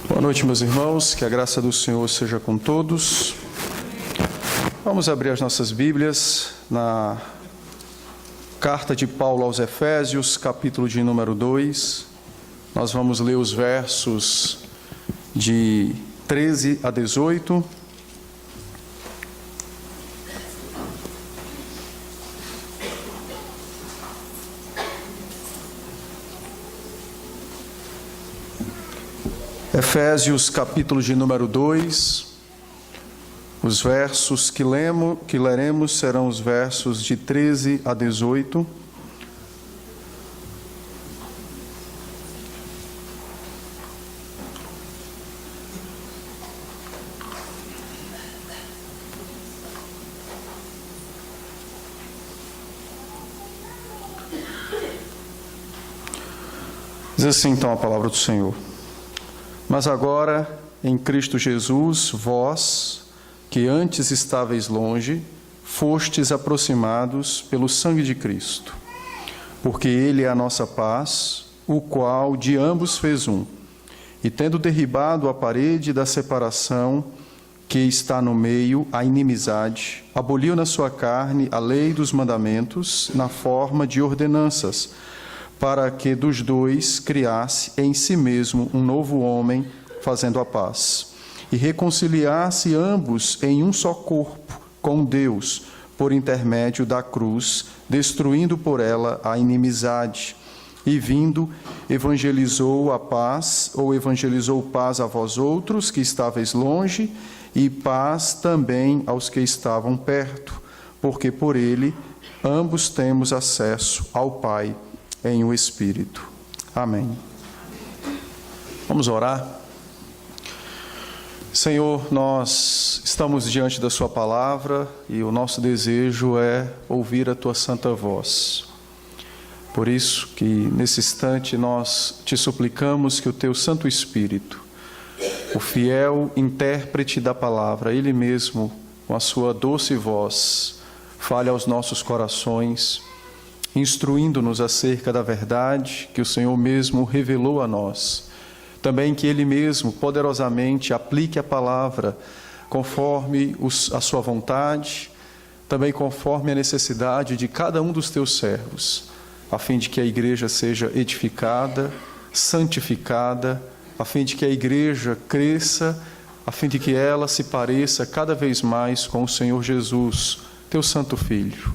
Boa noite, meus irmãos, que a graça do Senhor seja com todos. Vamos abrir as nossas Bíblias na carta de Paulo aos Efésios, capítulo de número 2. Nós vamos ler os versos de 13 a 18. Efésios, capítulo de número 2, os versos que leremos serão os versos de 13 a 18. Diz assim então a palavra do Senhor. Mas agora, em Cristo Jesus, vós, que antes estáveis longe, fostes aproximados pelo sangue de Cristo, porque Ele é a nossa paz, o qual de ambos fez um, e tendo derribado a parede da separação que está no meio, a inimizade, aboliu na sua carne a lei dos mandamentos na forma de ordenanças, para que dos dois criasse em si mesmo um novo homem, fazendo a paz, e reconciliasse ambos em um só corpo com Deus, por intermédio da cruz, destruindo por ela a inimizade. E vindo, evangelizou paz a vós outros, que estáveis longe, e paz também aos que estavam perto, porque por ele ambos temos acesso ao Pai, em o Espírito. Amém. Vamos orar. Senhor, nós estamos diante da Sua palavra e o nosso desejo é ouvir a Tua santa voz. Por isso que nesse instante nós te suplicamos que o Teu Santo Espírito, o fiel intérprete da palavra, Ele mesmo, com a Sua doce voz, fale aos nossos corações, instruindo-nos acerca da verdade que o Senhor mesmo revelou a nós. Também que Ele mesmo poderosamente aplique a palavra conforme a sua vontade, também conforme a necessidade de cada um dos teus servos, a fim de que a igreja seja edificada, santificada, a fim de que a igreja cresça, a fim de que ela se pareça cada vez mais com o Senhor Jesus, teu Santo Filho.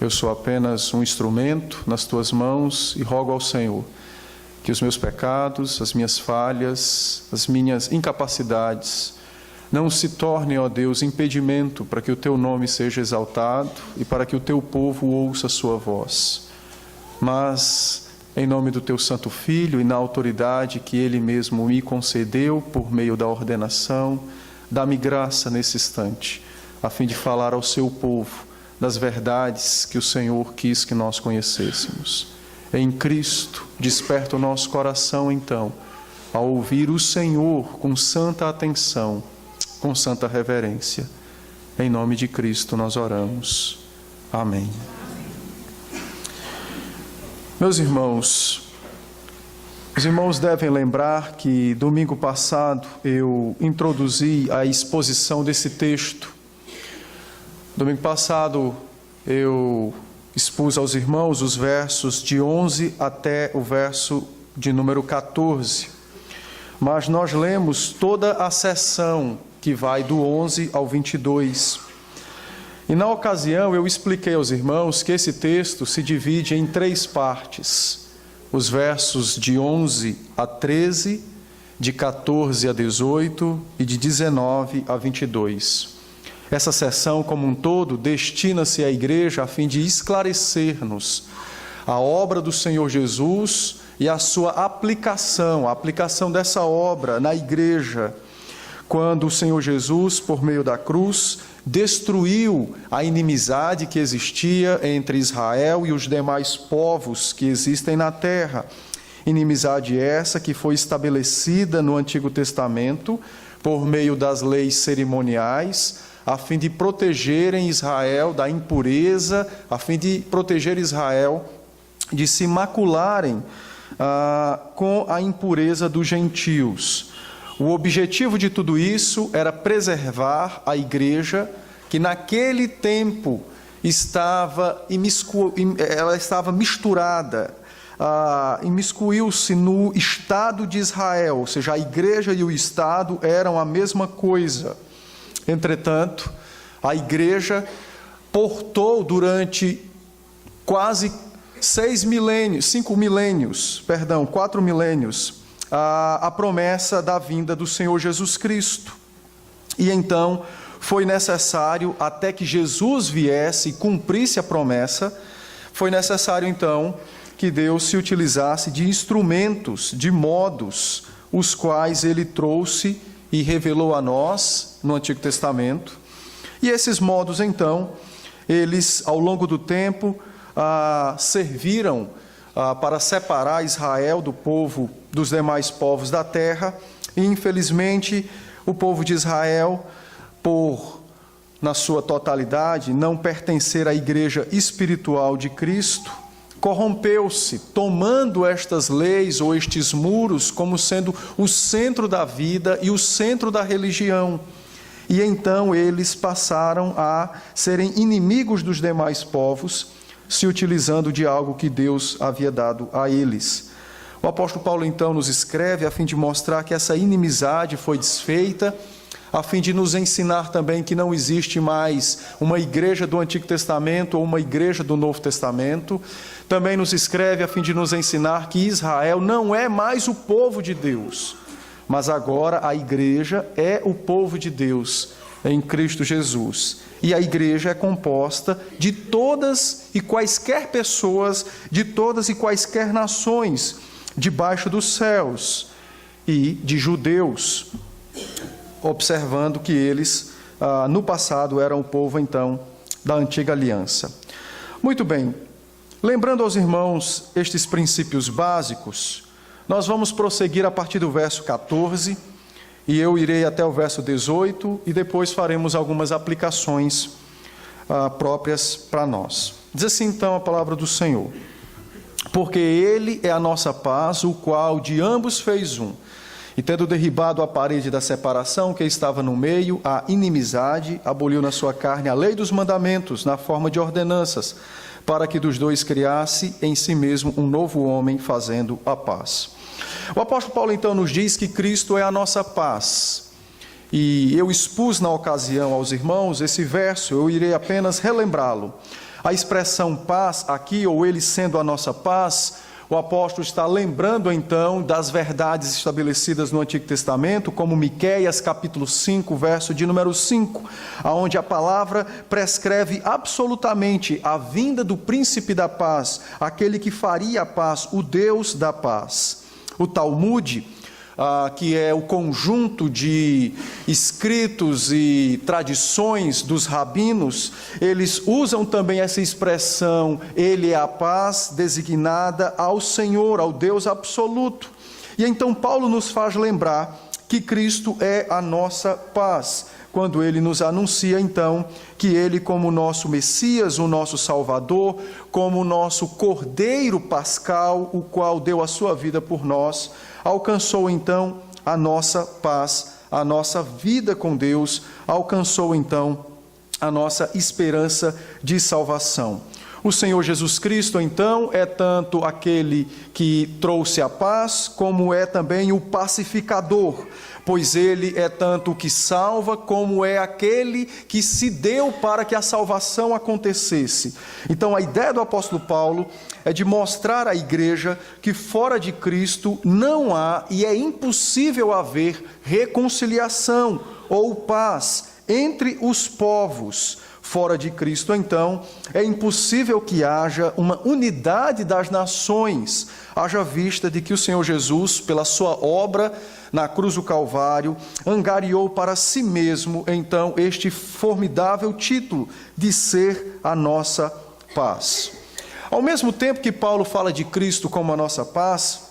Eu sou apenas um instrumento nas tuas mãos e rogo ao Senhor que os meus pecados, as minhas falhas, as minhas incapacidades não se tornem, ó Deus, impedimento para que o teu nome seja exaltado e para que o teu povo ouça a sua voz. Mas, em nome do teu Santo Filho e na autoridade que Ele mesmo me concedeu por meio da ordenação, dá-me graça nesse instante, a fim de falar ao seu povo das verdades que o Senhor quis que nós conhecêssemos. Em Cristo, desperta o nosso coração, então, a ouvir o Senhor com santa atenção, com santa reverência. Em nome de Cristo nós oramos. Amém. Meus irmãos, os irmãos devem lembrar que domingo passado eu introduzi a exposição desse texto. Domingo passado eu expus aos irmãos os versos de 11 até o verso de número 14. Mas nós lemos toda a seção que vai do 11 ao 22. E na ocasião eu expliquei aos irmãos que esse texto se divide em 3 partes. Os versos de 11 a 13, de 14 a 18 e de 19 a 22. Essa seção, como um todo, destina-se à igreja a fim de esclarecer-nos a obra do Senhor Jesus e a sua aplicação, a aplicação dessa obra na igreja, quando o Senhor Jesus, por meio da cruz, destruiu a inimizade que existia entre Israel e os demais povos que existem na terra. Inimizade essa que foi estabelecida no Antigo Testamento por meio das leis cerimoniais, a fim de protegerem Israel da impureza, a fim de proteger Israel de se macularem com a impureza dos gentios. O objetivo de tudo isso era preservar a igreja, que naquele tempo ela estava misturada, imiscuiu-se no Estado de Israel, ou seja, a igreja e o Estado eram a mesma coisa. Entretanto, a igreja portou durante quase 4 milênios, a promessa da vinda do Senhor Jesus Cristo. E então foi necessário, até que Jesus viesse e cumprisse a promessa, foi necessário então que Deus se utilizasse de instrumentos, de modos, os quais Ele trouxe e revelou a nós no Antigo Testamento. E esses modos então, eles ao longo do tempo serviram para separar Israel do povo, dos demais povos da terra. E infelizmente o povo de Israel, na sua totalidade, não pertencer à igreja espiritual de Cristo, corrompeu-se, tomando estas leis ou estes muros como sendo o centro da vida e o centro da religião. E então eles passaram a serem inimigos dos demais povos, se utilizando de algo que Deus havia dado a eles. O apóstolo Paulo então nos escreve a fim de mostrar que essa inimizade foi desfeita, a fim de nos ensinar também que não existe mais uma igreja do Antigo Testamento ou uma igreja do Novo Testamento. Também nos escreve a fim de nos ensinar que Israel não é mais o povo de Deus, mas agora a igreja é o povo de Deus em Cristo Jesus. E a igreja é composta de todas e quaisquer pessoas, de todas e quaisquer nações, debaixo dos céus, e de judeus, observando que eles, no passado, eram o povo, então, da antiga aliança. Muito bem, lembrando aos irmãos estes princípios básicos, nós vamos prosseguir a partir do verso 14, e eu irei até o verso 18, e depois faremos algumas aplicações próprias para nós. Diz assim então a palavra do Senhor: porque Ele é a nossa paz, o qual de ambos fez um, e tendo derribado a parede da separação que estava no meio, a inimizade, aboliu na sua carne a lei dos mandamentos, na forma de ordenanças, para que dos dois criasse em si mesmo um novo homem, fazendo a paz. O apóstolo Paulo então nos diz que Cristo é a nossa paz. E eu expus na ocasião aos irmãos esse verso, eu irei apenas relembrá-lo. A expressão paz aqui, ou Ele sendo a nossa paz, o apóstolo está lembrando então das verdades estabelecidas no Antigo Testamento, como Miqueias capítulo 5, verso de número 5, onde a palavra prescreve absolutamente a vinda do príncipe da paz, aquele que faria a paz, o Deus da paz. O Talmud, que é o conjunto de escritos e tradições dos rabinos, eles usam também essa expressão, Ele é a paz, designada ao Senhor, ao Deus absoluto. E então Paulo nos faz lembrar que Cristo é a nossa paz, quando Ele nos anuncia então que Ele, como nosso Messias, o nosso Salvador, como nosso Cordeiro Pascal, o qual deu a sua vida por nós, alcançou então a nossa paz, a nossa vida com Deus, alcançou então a nossa esperança de salvação. O Senhor Jesus Cristo, então, é tanto aquele que trouxe a paz, como é também o pacificador, pois Ele é tanto o que salva, como é aquele que se deu para que a salvação acontecesse. Então, a ideia do apóstolo Paulo é de mostrar à igreja que fora de Cristo não há e é impossível haver reconciliação ou paz entre os povos. Fora de Cristo, então, é impossível que haja uma unidade das nações, haja vista de que o Senhor Jesus, pela sua obra na cruz do Calvário, angariou para si mesmo, então, este formidável título de ser a nossa paz. Ao mesmo tempo que Paulo fala de Cristo como a nossa paz,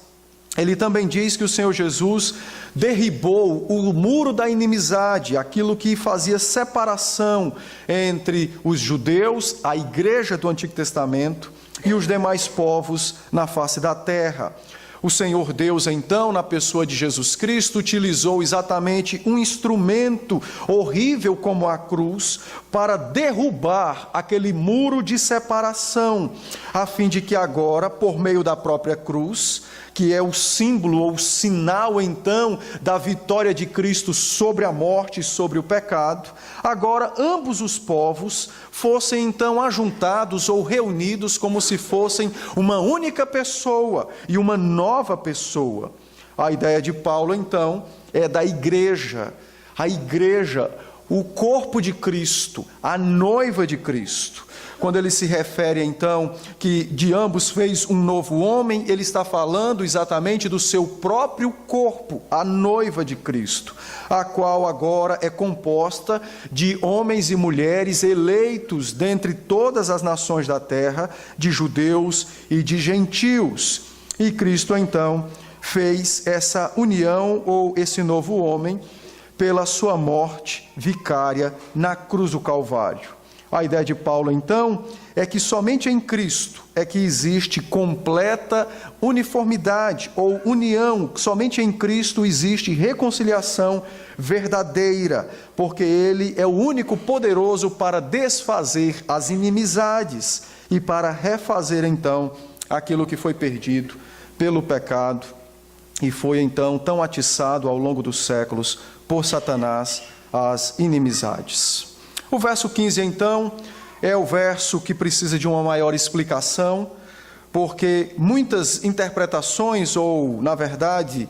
ele também diz que o Senhor Jesus derribou o muro da inimizade, aquilo que fazia separação entre os judeus, a igreja do Antigo Testamento, e os demais povos na face da terra. O Senhor Deus, então, na pessoa de Jesus Cristo, utilizou exatamente um instrumento horrível como a cruz para derrubar aquele muro de separação, a fim de que agora, por meio da própria cruz, que é o símbolo ou o sinal, então, da vitória de Cristo sobre a morte e sobre o pecado, agora ambos os povos fossem, então, ajuntados ou reunidos como se fossem uma única pessoa e uma nova pessoa. A ideia de Paulo, então, é da igreja. A igreja, o corpo de Cristo, a noiva de Cristo. Quando ele se refere, então, que de ambos fez um novo homem, ele está falando exatamente do seu próprio corpo, a noiva de Cristo, a qual agora é composta de homens e mulheres eleitos dentre todas as nações da terra, de judeus e de gentios. E Cristo, então, fez essa união ou esse novo homem pela sua morte vicária na cruz do Calvário. A ideia de Paulo, então, é que somente em Cristo é que existe completa uniformidade ou união, somente em Cristo existe reconciliação verdadeira, porque Ele é o único poderoso para desfazer as inimizades e para refazer, então, aquilo que foi perdido pelo pecado e foi, então, tão atiçado ao longo dos séculos por Satanás, as inimizades. O verso 15, então, é o verso que precisa de uma maior explicação, porque muitas interpretações, ou, na verdade,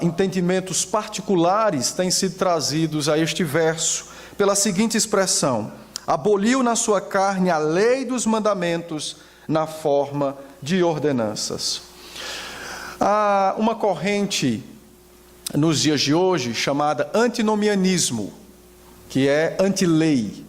entendimentos particulares têm sido trazidos a este verso, pela seguinte expressão: aboliu na sua carne a lei dos mandamentos na forma de ordenanças. Há uma corrente nos dias de hoje chamada antinomianismo, que é anti-lei.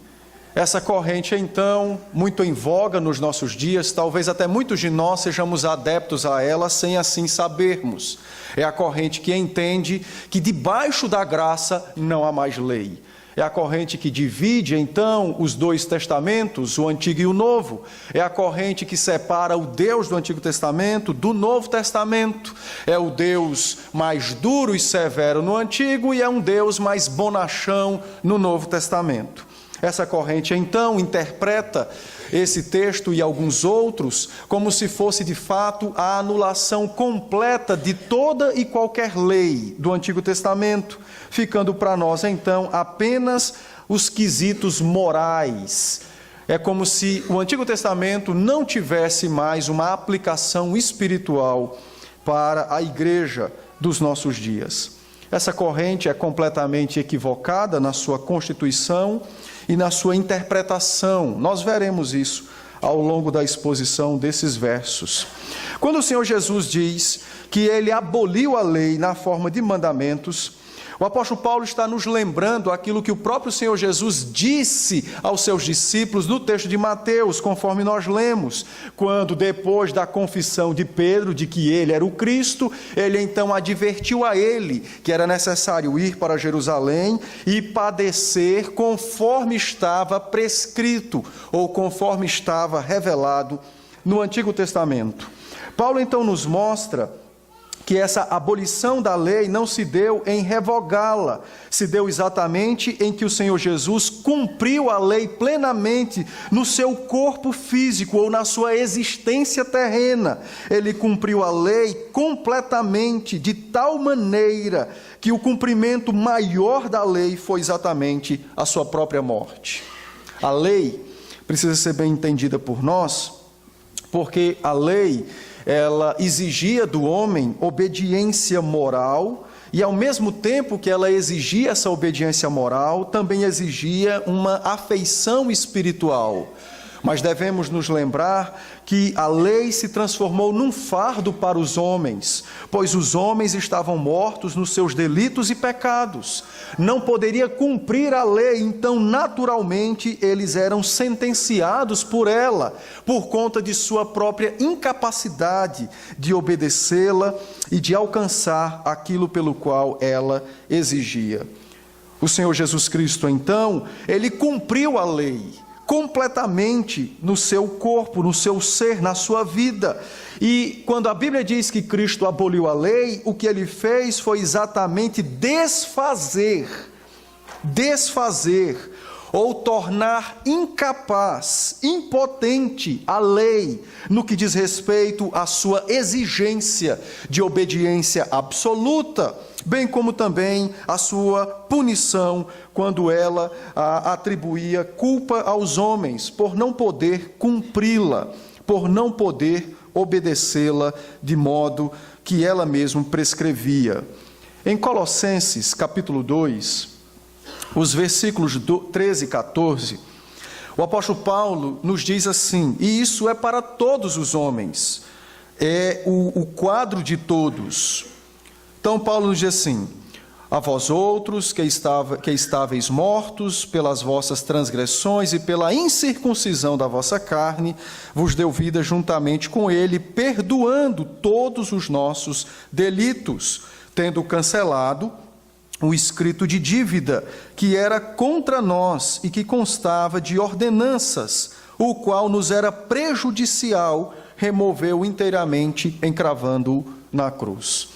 Essa corrente é, então, muito em voga nos nossos dias, talvez até muitos de nós sejamos adeptos a ela sem assim sabermos. É a corrente que entende que debaixo da graça não há mais lei. É a corrente que divide, então, os dois testamentos, o Antigo e o Novo. É a corrente que separa o Deus do Antigo Testamento do Novo Testamento. É o Deus mais duro e severo no Antigo e é um Deus mais bonachão no Novo Testamento. Essa corrente, então, interpreta esse texto e alguns outros como se fosse, de fato, a anulação completa de toda e qualquer lei do Antigo Testamento, ficando para nós, então, apenas os quesitos morais. É como se o Antigo Testamento não tivesse mais uma aplicação espiritual para a igreja dos nossos dias. Essa corrente é completamente equivocada na sua constituição e na sua interpretação. Nós veremos isso ao longo da exposição desses versos. Quando o Senhor Jesus diz que Ele aboliu a lei na forma de mandamentos, o apóstolo Paulo está nos lembrando aquilo que o próprio Senhor Jesus disse aos seus discípulos no texto de Mateus, conforme nós lemos, quando depois da confissão de Pedro de que ele era o Cristo, ele então advertiu a ele que era necessário ir para Jerusalém e padecer conforme estava prescrito ou conforme estava revelado no Antigo Testamento. Paulo então nos mostra que essa abolição da lei não se deu em revogá-la, se deu exatamente em que o Senhor Jesus cumpriu a lei plenamente no seu corpo físico ou na sua existência terrena. Ele cumpriu a lei completamente, de tal maneira que o cumprimento maior da lei foi exatamente a sua própria morte. A lei precisa ser bem entendida por nós, porque a lei ela exigia do homem obediência moral e, ao mesmo tempo que ela exigia essa obediência moral, também exigia uma afeição espiritual. Mas devemos nos lembrar que a lei se transformou num fardo para os homens, pois os homens estavam mortos nos seus delitos e pecados. Não poderia cumprir a lei, então naturalmente eles eram sentenciados por ela, por conta de sua própria incapacidade de obedecê-la e de alcançar aquilo pelo qual ela exigia. O Senhor Jesus Cristo, então, ele cumpriu a lei completamente no seu corpo, no seu ser, na sua vida. E quando a Bíblia diz que Cristo aboliu a lei, o que ele fez foi exatamente desfazer ou tornar incapaz, impotente a lei no que diz respeito à sua exigência de obediência absoluta, bem como também a sua punição quando ela atribuía culpa aos homens por não poder cumpri-la, por não poder obedecê-la de modo que ela mesma prescrevia. Em Colossenses, capítulo 2, os versículos 13 e 14, o apóstolo Paulo nos diz assim, e isso é para todos os homens, é o quadro de todos. Então Paulo nos diz assim: a vós outros que estáveis mortos pelas vossas transgressões e pela incircuncisão da vossa carne, vos deu vida juntamente com ele, perdoando todos os nossos delitos, tendo cancelado o escrito de dívida que era contra nós e que constava de ordenanças, o qual nos era prejudicial, removeu inteiramente, encravando-o na cruz.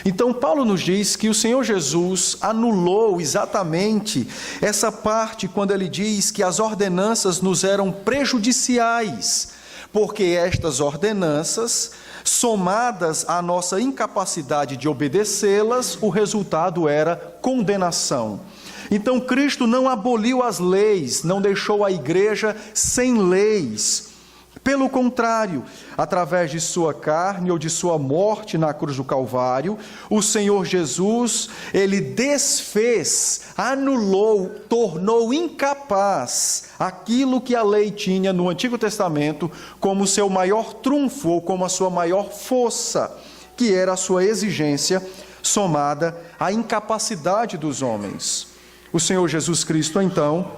Então Paulo nos diz que o Senhor Jesus anulou exatamente essa parte quando ele diz que as ordenanças nos eram prejudiciais, porque estas ordenanças, somadas à nossa incapacidade de obedecê-las, o resultado era condenação. Então Cristo não aboliu as leis, não deixou a igreja sem leis. Pelo contrário, através de sua carne ou de sua morte na cruz do Calvário, o Senhor Jesus, ele desfez, anulou, tornou incapaz aquilo que a lei tinha no Antigo Testamento como seu maior trunfo ou como a sua maior força, que era a sua exigência somada à incapacidade dos homens. O Senhor Jesus Cristo, então,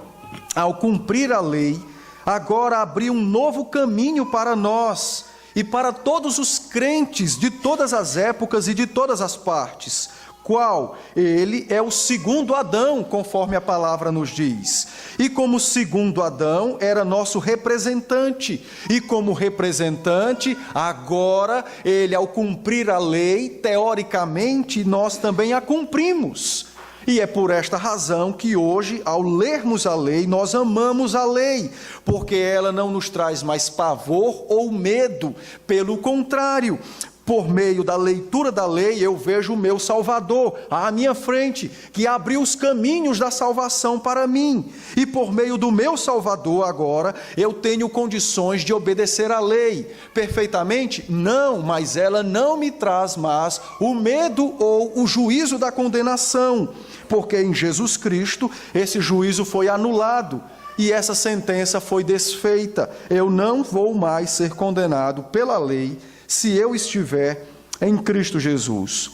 ao cumprir a lei, agora abriu um novo caminho para nós e para todos os crentes de todas as épocas e de todas as partes. Qual? Ele é o segundo Adão, conforme a palavra nos diz. E como segundo Adão, era nosso representante. E como representante, agora, ele ao cumprir a lei, teoricamente, nós também a cumprimos. E é por esta razão que hoje, ao lermos a lei, nós amamos a lei, porque ela não nos traz mais pavor ou medo. Pelo contrário, por meio da leitura da lei, eu vejo o meu Salvador à minha frente, que abriu os caminhos da salvação para mim. E por meio do meu Salvador, agora, eu tenho condições de obedecer à lei. Perfeitamente? Não, mas ela não me traz mais o medo ou o juízo da condenação, porque em Jesus Cristo esse juízo foi anulado e essa sentença foi desfeita. Eu não vou mais ser condenado pela lei se eu estiver em Cristo Jesus.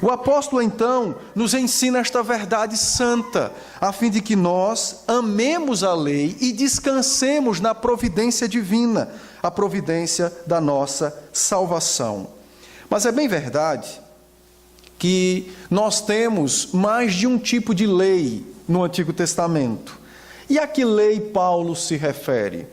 O apóstolo, então, nos ensina esta verdade santa, a fim de que nós amemos a lei e descansemos na providência divina, a providência da nossa salvação. Mas é bem verdade que nós temos mais de um tipo de lei no Antigo Testamento. E a que lei Paulo se refere?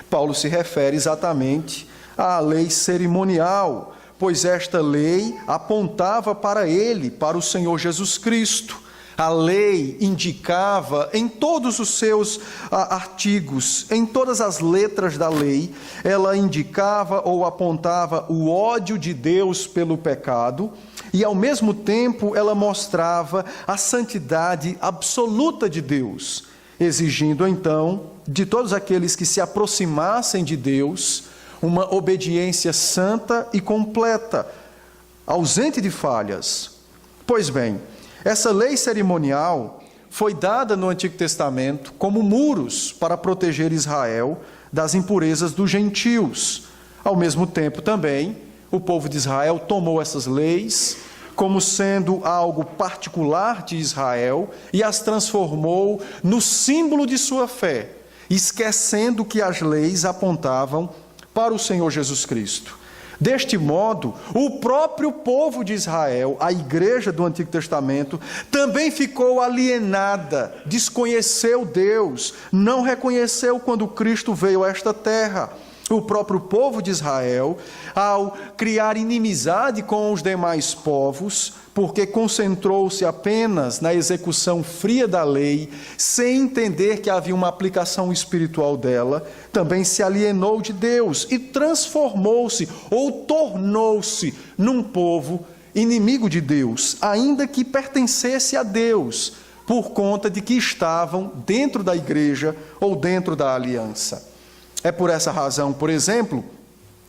Paulo se refere exatamente à lei cerimonial, pois esta lei apontava para ele, para o Senhor Jesus Cristo. A lei indicava em todos os seus artigos, em todas as letras da lei, ela indicava ou apontava o ódio de Deus pelo pecado e, ao mesmo tempo, ela mostrava a santidade absoluta de Deus, exigindo, então, de todos aqueles que se aproximassem de Deus, uma obediência santa e completa, ausente de falhas. Pois bem, essa lei cerimonial foi dada no Antigo Testamento como muros para proteger Israel das impurezas dos gentios. Ao mesmo tempo também, o povo de Israel tomou essas leis como sendo algo particular de Israel e as transformou no símbolo de sua fé, esquecendo que as leis apontavam para o Senhor Jesus Cristo. Deste modo, o próprio povo de Israel, a igreja do Antigo Testamento, também ficou alienada, desconheceu Deus, não reconheceu quando Cristo veio a esta terra. O próprio povo de Israel, ao criar inimizade com os demais povos, porque concentrou-se apenas na execução fria da lei, sem entender que havia uma aplicação espiritual dela, também se alienou de Deus e transformou-se ou tornou-se num povo inimigo de Deus, ainda que pertencesse a Deus, por conta de que estavam dentro da igreja ou dentro da aliança. É por essa razão, por exemplo,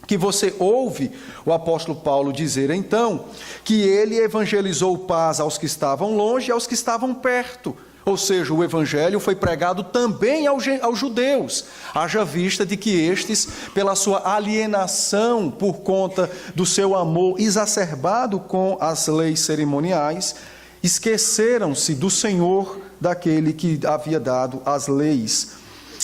que você ouve o apóstolo Paulo dizer, então, que ele evangelizou paz aos que estavam longe e aos que estavam perto. Ou seja, o evangelho foi pregado também aos judeus, haja vista de que estes, pela sua alienação por conta do seu amor exacerbado com as leis cerimoniais, esqueceram-se do Senhor, daquele que havia dado as leis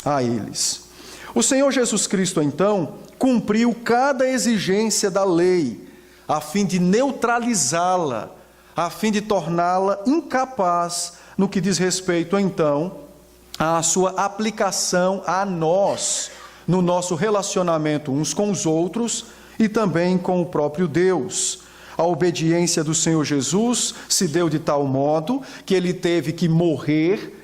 a eles. O Senhor Jesus Cristo, então, cumpriu cada exigência da lei, a fim de neutralizá-la, a fim de torná-la incapaz no que diz respeito, então, à sua aplicação a nós, no nosso relacionamento uns com os outros e também com o próprio Deus. A obediência do Senhor Jesus se deu de tal modo que ele teve que morrer,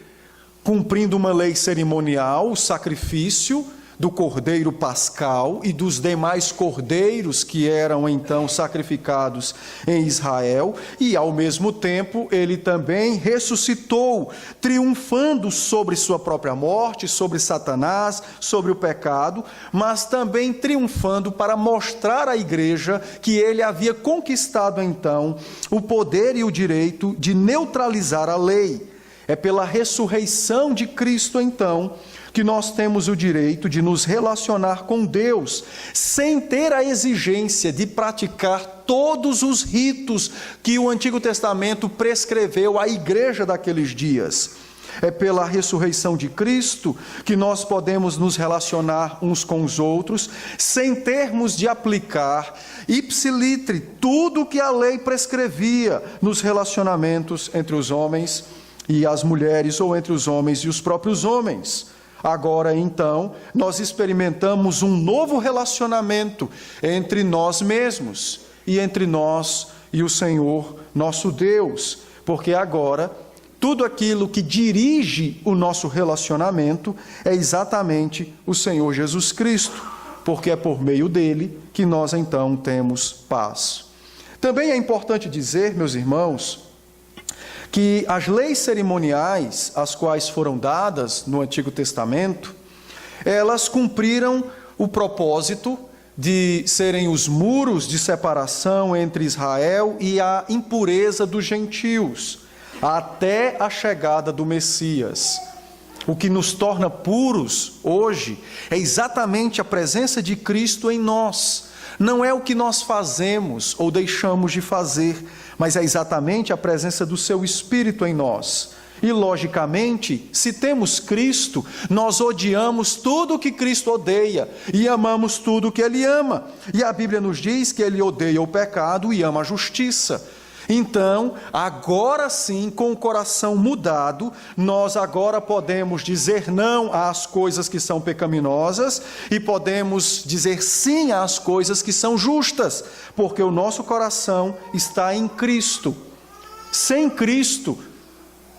cumprindo uma lei cerimonial, o sacrifício do cordeiro pascal e dos demais cordeiros que eram então sacrificados em Israel, e ao mesmo tempo ele também ressuscitou, triunfando sobre sua própria morte, sobre Satanás, sobre o pecado, mas também triunfando para mostrar à igreja que ele havia conquistado então o poder e o direito de neutralizar a lei. É pela ressurreição de Cristo, então, que nós temos o direito de nos relacionar com Deus, sem ter a exigência de praticar todos os ritos que o Antigo Testamento prescreveu à igreja daqueles dias. É pela ressurreição de Cristo que nós podemos nos relacionar uns com os outros, sem termos de aplicar ipsilitri tudo o que a lei prescrevia nos relacionamentos entre os homens e as mulheres, ou entre os homens e os próprios homens. Agora, então, nós experimentamos um novo relacionamento entre nós mesmos e entre nós e o Senhor, nosso Deus, porque agora tudo aquilo que dirige o nosso relacionamento é exatamente o Senhor Jesus Cristo, porque é por meio dele que nós então temos paz. Também é importante dizer, meus irmãos, que as leis cerimoniais, as quais foram dadas no Antigo Testamento, elas cumpriram o propósito de serem os muros de separação entre Israel e a impureza dos gentios, até a chegada do Messias. O que nos torna puros hoje é exatamente a presença de Cristo em nós. Não é o que nós fazemos ou deixamos de fazer, mas é exatamente a presença do seu Espírito em nós. E, logicamente, se temos Cristo, nós odiamos tudo o que Cristo odeia e amamos tudo o que Ele ama. E a Bíblia nos diz que Ele odeia o pecado e ama a justiça. Então, agora sim, com o coração mudado, nós agora podemos dizer não às coisas que são pecaminosas e podemos dizer sim às coisas que são justas, porque o nosso coração está em Cristo. Sem Cristo,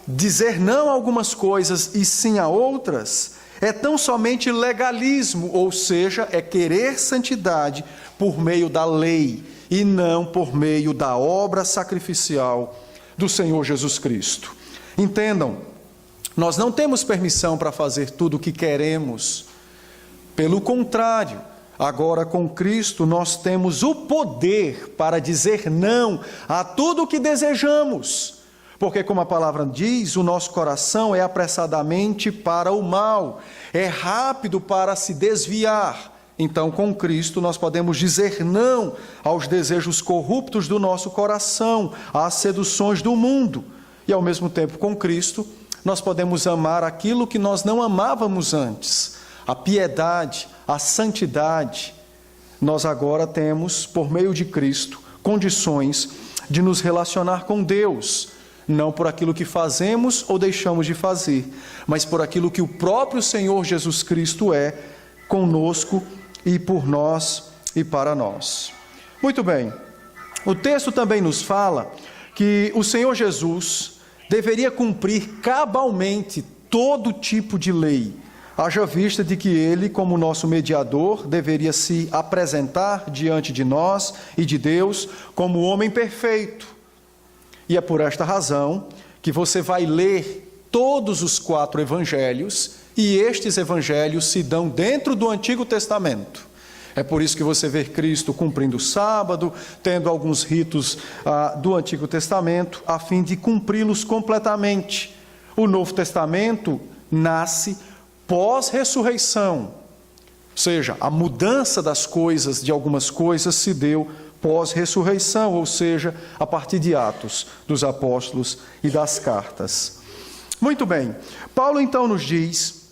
dizer não a algumas coisas e sim a outras é tão somente legalismo, ou seja, é querer santidade por meio da lei e não por meio da obra sacrificial do Senhor Jesus Cristo. Entendam, nós não temos permissão para fazer tudo o que queremos. Pelo contrário, agora com Cristo nós temos o poder para dizer não a tudo o que desejamos. Porque, como a palavra diz, o nosso coração é apressadamente para o mal, é rápido para se desviar. Então, com Cristo, nós podemos dizer não aos desejos corruptos do nosso coração, às seduções do mundo. E, ao mesmo tempo, com Cristo, nós podemos amar aquilo que nós não amávamos antes, a piedade, a santidade, nós agora temos, por meio de Cristo, condições de nos relacionar com Deus, não por aquilo que fazemos ou deixamos de fazer, mas por aquilo que o próprio Senhor Jesus Cristo é conosco e por nós e para nós. Muito bem, o texto também nos fala que o Senhor Jesus deveria cumprir cabalmente todo tipo de lei, haja vista de que ele, como nosso mediador, deveria se apresentar diante de nós e de Deus como homem perfeito. E é por esta razão que você vai ler todos os 4 evangelhos, e estes evangelhos se dão dentro do Antigo Testamento. É por isso que você vê Cristo cumprindo o sábado, tendo alguns ritos do Antigo Testamento, a fim de cumpri-los completamente. O Novo Testamento nasce pós-ressurreição, ou seja, a mudança das coisas, de algumas coisas, se deu pós-ressurreição, ou seja, a partir de Atos dos Apóstolos e das cartas. Muito bem, Paulo então nos diz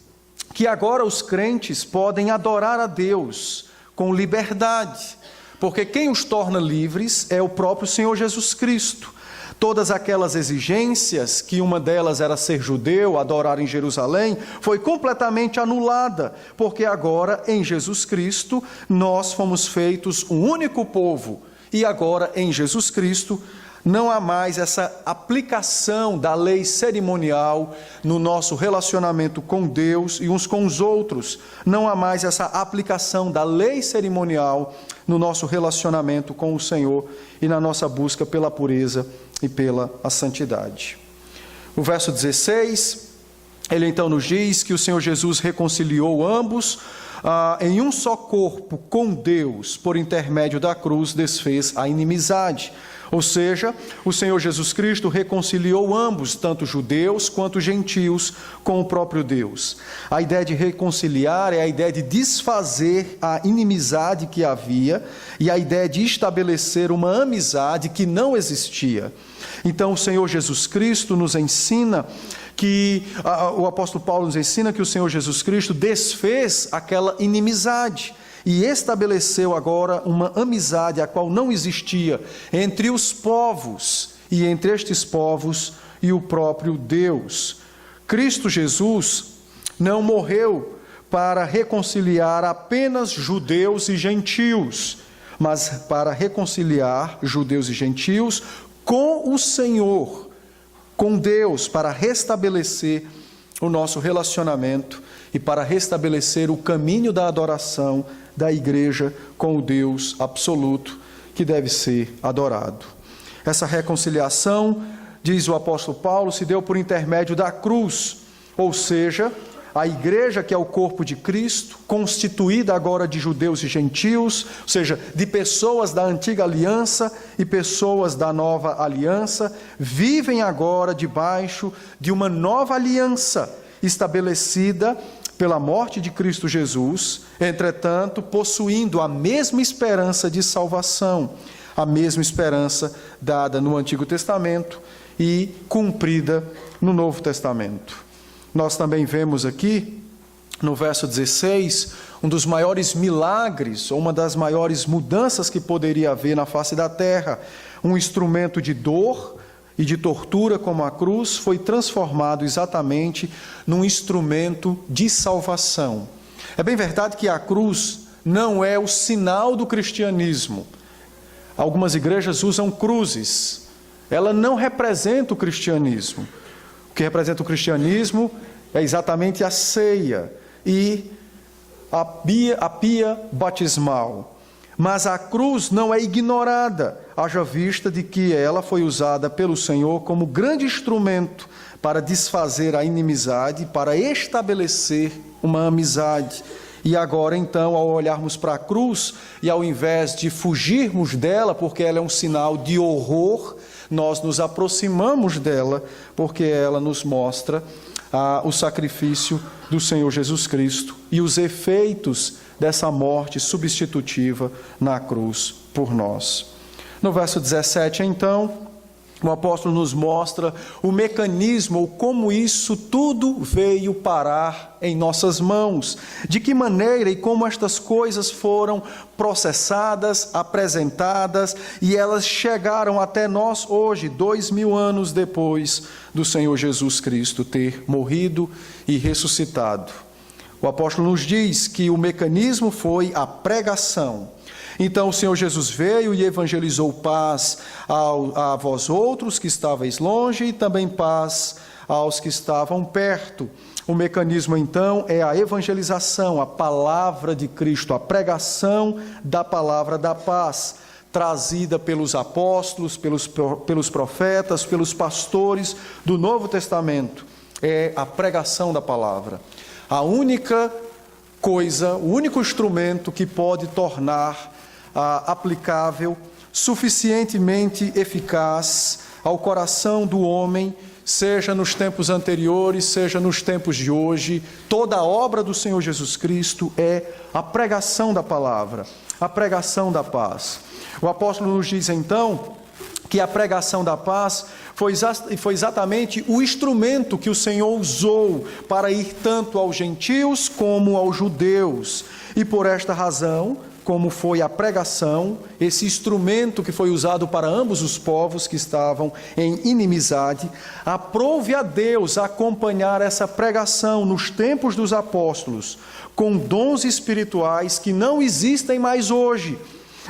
que agora os crentes podem adorar a Deus com liberdade, porque quem os torna livres é o próprio Senhor Jesus Cristo. Todas aquelas exigências, que uma delas era ser judeu, adorar em Jerusalém, foi completamente anulada, porque agora em Jesus Cristo nós fomos feitos um único povo, e agora em Jesus Cristo não há mais essa aplicação da lei cerimonial no nosso relacionamento com Deus e uns com os outros. Não há mais essa aplicação da lei cerimonial no nosso relacionamento com o Senhor e na nossa busca pela pureza e pela santidade. O verso 16, ele então nos diz que o Senhor Jesus reconciliou ambos em um só corpo com Deus, por intermédio da cruz desfez a inimizade. Ou seja, o Senhor Jesus Cristo reconciliou ambos, tanto judeus quanto gentios, com o próprio Deus. A ideia de reconciliar é a ideia de desfazer a inimizade que havia e a ideia de estabelecer uma amizade que não existia. Então, o Senhor Jesus Cristo nos ensina que, o apóstolo Paulo nos ensina que o Senhor Jesus Cristo desfez aquela inimizade e estabeleceu agora uma amizade a qual não existia entre os povos e entre estes povos e o próprio Deus. Cristo Jesus não morreu para reconciliar apenas judeus e gentios, mas para reconciliar judeus e gentios com o Senhor, com Deus, para restabelecer o nosso relacionamento e para restabelecer o caminho da adoração da igreja com o Deus absoluto que deve ser adorado. Essa reconciliação, diz o apóstolo Paulo, se deu por intermédio da cruz, ou seja, a igreja que é o corpo de Cristo, constituída agora de judeus e gentios, ou seja, de pessoas da antiga aliança e pessoas da nova aliança, vivem agora debaixo de uma nova aliança estabelecida pela morte de Cristo Jesus, entretanto, possuindo a mesma esperança de salvação, a mesma esperança dada no Antigo Testamento e cumprida no Novo Testamento. Nós também vemos aqui, no verso 16, um dos maiores milagres, ou uma das maiores mudanças que poderia haver na face da terra. Um instrumento de dor e de tortura como a cruz foi transformado exatamente num instrumento de salvação. É bem verdade que a cruz não é o sinal do cristianismo. Algumas igrejas usam cruzes. Ela não representa o cristianismo. O que representa o cristianismo é exatamente a ceia e a pia batismal. Mas a cruz não é ignorada, haja vista de que ela foi usada pelo Senhor como grande instrumento para desfazer a inimizade, para estabelecer uma amizade. E agora, então, ao olharmos para a cruz, e ao invés de fugirmos dela, porque ela é um sinal de horror, nós nos aproximamos dela, porque ela nos mostra o sacrifício do Senhor Jesus Cristo e os efeitos dessa morte substitutiva na cruz por nós. No verso 17, então, o apóstolo nos mostra o mecanismo, ou como isso tudo veio parar em nossas mãos, de que maneira e como estas coisas foram processadas, apresentadas, e elas chegaram até nós hoje, 2000 anos depois do Senhor Jesus Cristo ter morrido e ressuscitado. O apóstolo nos diz que o mecanismo foi a pregação. Então o Senhor Jesus veio e evangelizou paz a vós outros que estáveis longe e também paz aos que estavam perto. O mecanismo então é a evangelização, a palavra de Cristo, a pregação da palavra da paz, trazida pelos apóstolos, pelos profetas, pelos pastores do Novo Testamento. É a pregação da palavra. A única coisa, o único instrumento que pode tornar aplicável, suficientemente eficaz ao coração do homem, seja nos tempos anteriores, seja nos tempos de hoje, toda a obra do Senhor Jesus Cristo é a pregação da palavra, a pregação da paz. O apóstolo nos diz então que a pregação da paz foi exatamente o instrumento que o Senhor usou para ir tanto aos gentios como aos judeus. E por esta razão, como foi a pregação, esse instrumento que foi usado para ambos os povos que estavam em inimizade, aprove a Deus acompanhar essa pregação nos tempos dos apóstolos, com dons espirituais que não existem mais hoje,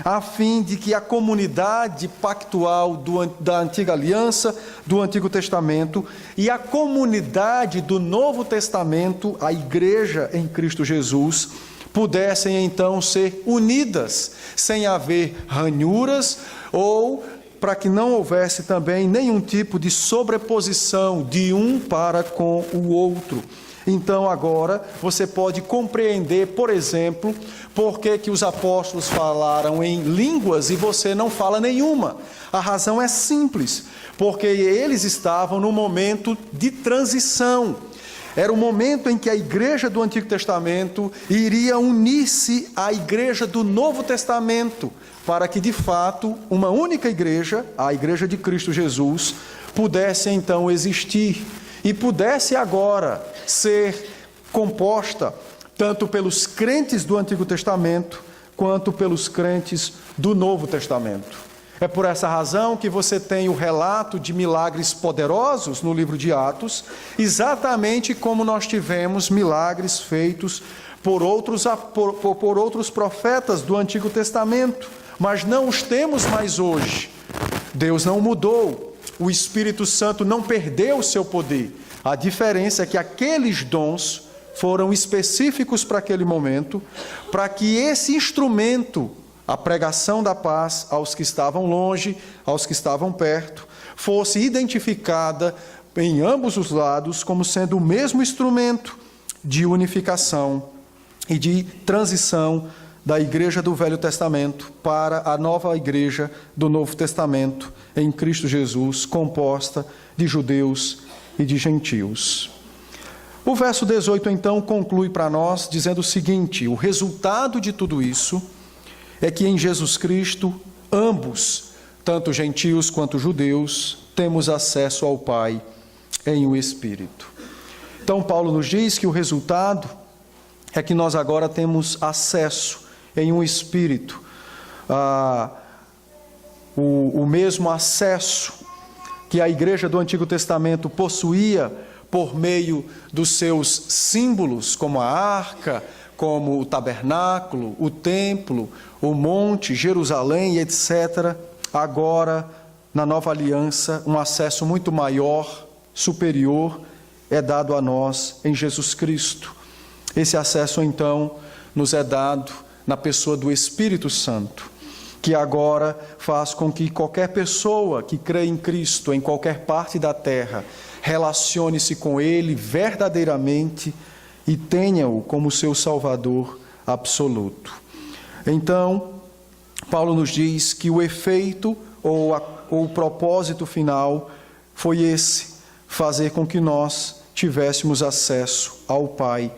a fim de que a comunidade pactual da Antiga Aliança, do Antigo Testamento, e a comunidade do Novo Testamento, a Igreja em Cristo Jesus, pudessem então ser unidas, sem haver ranhuras, ou para que não houvesse também nenhum tipo de sobreposição de um para com o outro. Então agora você pode compreender, por exemplo, por que os apóstolos falaram em línguas e você não fala nenhuma. A razão é simples, porque eles estavam num momento de transição. Era o momento em que a igreja do Antigo Testamento iria unir-se à igreja do Novo Testamento, para que de fato uma única igreja, a igreja de Cristo Jesus, pudesse então existir e pudesse agora ser composta tanto pelos crentes do Antigo Testamento quanto pelos crentes do Novo Testamento. É por essa razão que você tem o relato de milagres poderosos no livro de Atos, exatamente como nós tivemos milagres feitos por outros profetas do Antigo Testamento, mas não os temos mais hoje. Deus não mudou, o Espírito Santo não perdeu o seu poder. A diferença é que aqueles dons foram específicos para aquele momento, para que esse instrumento, a pregação da paz aos que estavam longe, aos que estavam perto, fosse identificada em ambos os lados como sendo o mesmo instrumento de unificação e de transição da igreja do Velho Testamento para a nova igreja do Novo Testamento em Cristo Jesus, composta de judeus e de gentios. O verso 18 então conclui para nós dizendo o seguinte: o resultado de tudo isso é que em Jesus Cristo, ambos, tanto gentios quanto judeus, temos acesso ao Pai em um Espírito. Então Paulo nos diz que o resultado é que nós agora temos acesso em um Espírito, o mesmo acesso que a igreja do Antigo Testamento possuía por meio dos seus símbolos, como a arca, como o tabernáculo, o templo, o monte, Jerusalém, etc. Agora, na nova aliança, um acesso muito maior, superior, é dado a nós em Jesus Cristo. Esse acesso, então, nos é dado na pessoa do Espírito Santo, que agora faz com que qualquer pessoa que crê em Cristo, em qualquer parte da terra, relacione-se com Ele verdadeiramente e tenha-o como seu Salvador absoluto. Então, Paulo nos diz que o efeito ou o propósito final foi esse: fazer com que nós tivéssemos acesso ao Pai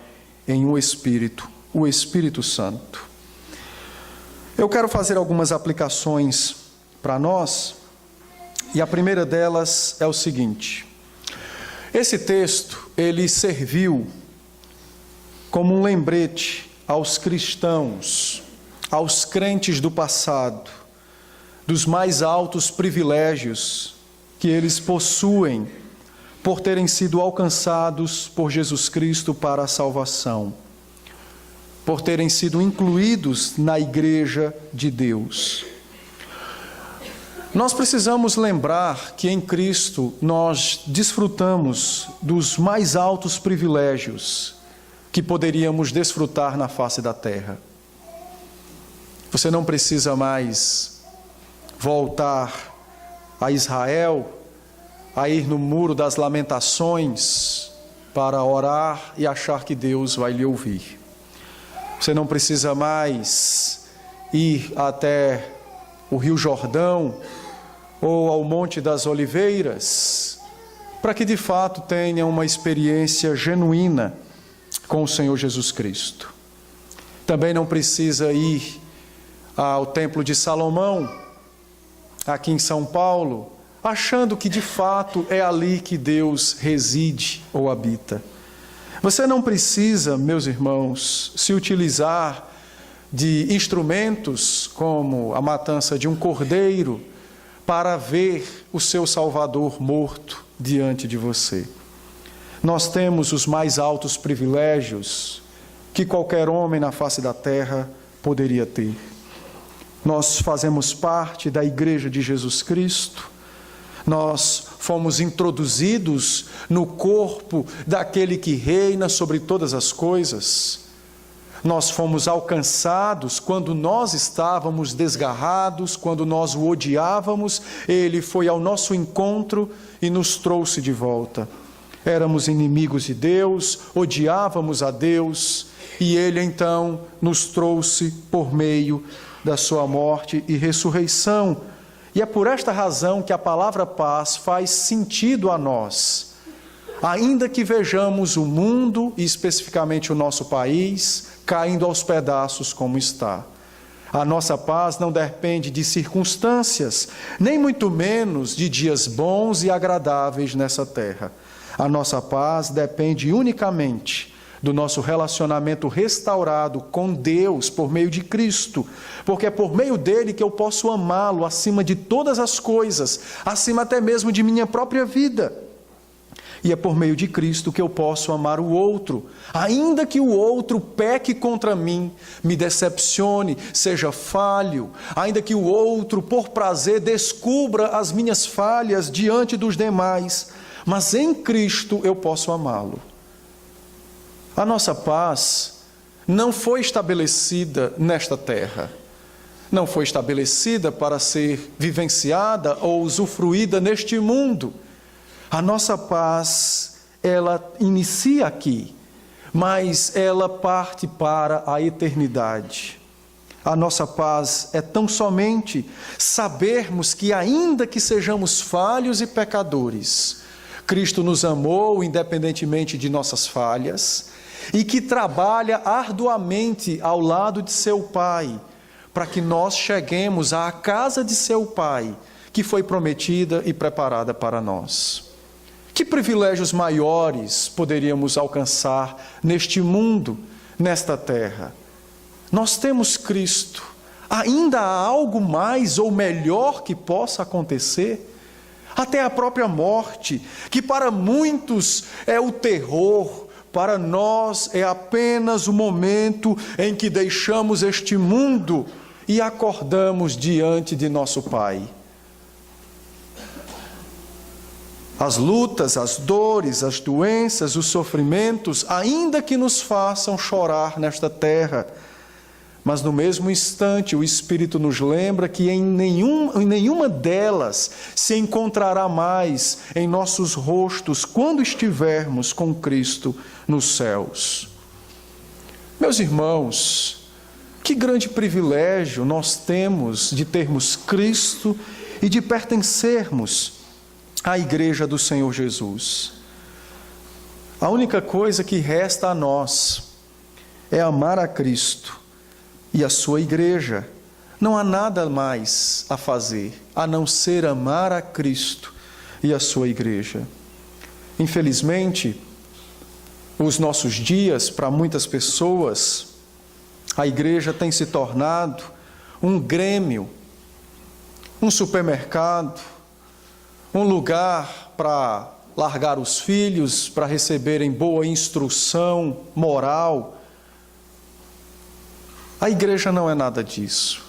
em um Espírito, o Espírito Santo. Eu quero fazer algumas aplicações para nós E a primeira delas é o seguinte: esse texto, ele serviu como um lembrete aos cristãos, aos crentes do passado, dos mais altos privilégios que eles possuem por terem sido alcançados por Jesus Cristo para a salvação, por terem sido incluídos na Igreja de Deus. Nós precisamos lembrar que em Cristo nós desfrutamos dos mais altos privilégios que poderíamos desfrutar na face da terra. Você não precisa mais voltar a Israel, a ir no Muro das Lamentações para orar e achar que Deus vai lhe ouvir. Você não precisa mais ir até o Rio Jordão ou ao Monte das Oliveiras para que de fato tenha uma experiência genuína com o Senhor Jesus Cristo. Também não precisa ir ao Templo de Salomão, aqui em São Paulo, achando que de fato é ali que Deus reside ou habita. Você não precisa, meus irmãos, se utilizar de instrumentos como a matança de um cordeiro para ver o seu Salvador morto diante de você. Nós temos os mais altos privilégios que qualquer homem na face da terra poderia ter. Nós fazemos parte da Igreja de Jesus Cristo. Nós fomos introduzidos no corpo daquele que reina sobre todas as coisas. Nós fomos alcançados quando nós estávamos desgarrados, quando nós o odiávamos, Ele foi ao nosso encontro e nos trouxe de volta. Éramos inimigos de Deus, odiávamos a Deus, e Ele então nos trouxe por meio da sua morte e ressurreição. E é por esta razão que a palavra paz faz sentido a nós. Ainda que vejamos o mundo, e especificamente o nosso país, caindo aos pedaços como está. A nossa paz não depende de circunstâncias, nem muito menos de dias bons e agradáveis nessa terra. A nossa paz depende unicamente do nosso relacionamento restaurado com Deus por meio de Cristo, porque é por meio dele que eu posso amá-lo acima de todas as coisas, acima até mesmo de minha própria vida. E é por meio de Cristo que eu posso amar o outro, ainda que o outro peque contra mim, me decepcione, seja falho, ainda que o outro, por prazer, descubra as minhas falhas diante dos demais, mas em Cristo eu posso amá-lo. A nossa paz não foi estabelecida nesta terra, não foi estabelecida para ser vivenciada ou usufruída neste mundo. A nossa paz, ela inicia aqui, mas ela parte para a eternidade. A nossa paz é tão somente sabermos que, ainda que sejamos falhos e pecadores, Cristo nos amou independentemente de nossas falhas e que trabalha arduamente ao lado de seu Pai, para que nós cheguemos à casa de seu Pai, que foi prometida e preparada para nós. Que privilégios maiores poderíamos alcançar neste mundo, nesta terra? Nós temos Cristo. Ainda há algo mais ou melhor que possa acontecer? Até a própria morte, que para muitos é o terror, para nós é apenas o momento em que deixamos este mundo e acordamos diante de nosso Pai. As lutas, as dores, as doenças, os sofrimentos, ainda que nos façam chorar nesta terra, mas no mesmo instante o Espírito nos lembra que em nenhuma delas se encontrará mais em nossos rostos quando estivermos com Cristo nos céus. Meus irmãos, que grande privilégio nós temos de termos Cristo e de pertencermos à Igreja do Senhor Jesus. A única coisa que resta a nós é amar a Cristo e a sua Igreja. Não há nada mais a fazer, a não ser amar a Cristo e a sua igreja. Infelizmente, os nossos dias, para muitas pessoas, a igreja tem se tornado um grêmio, um supermercado, um lugar para largar os filhos, para receberem boa instrução moral. A igreja não é nada disso,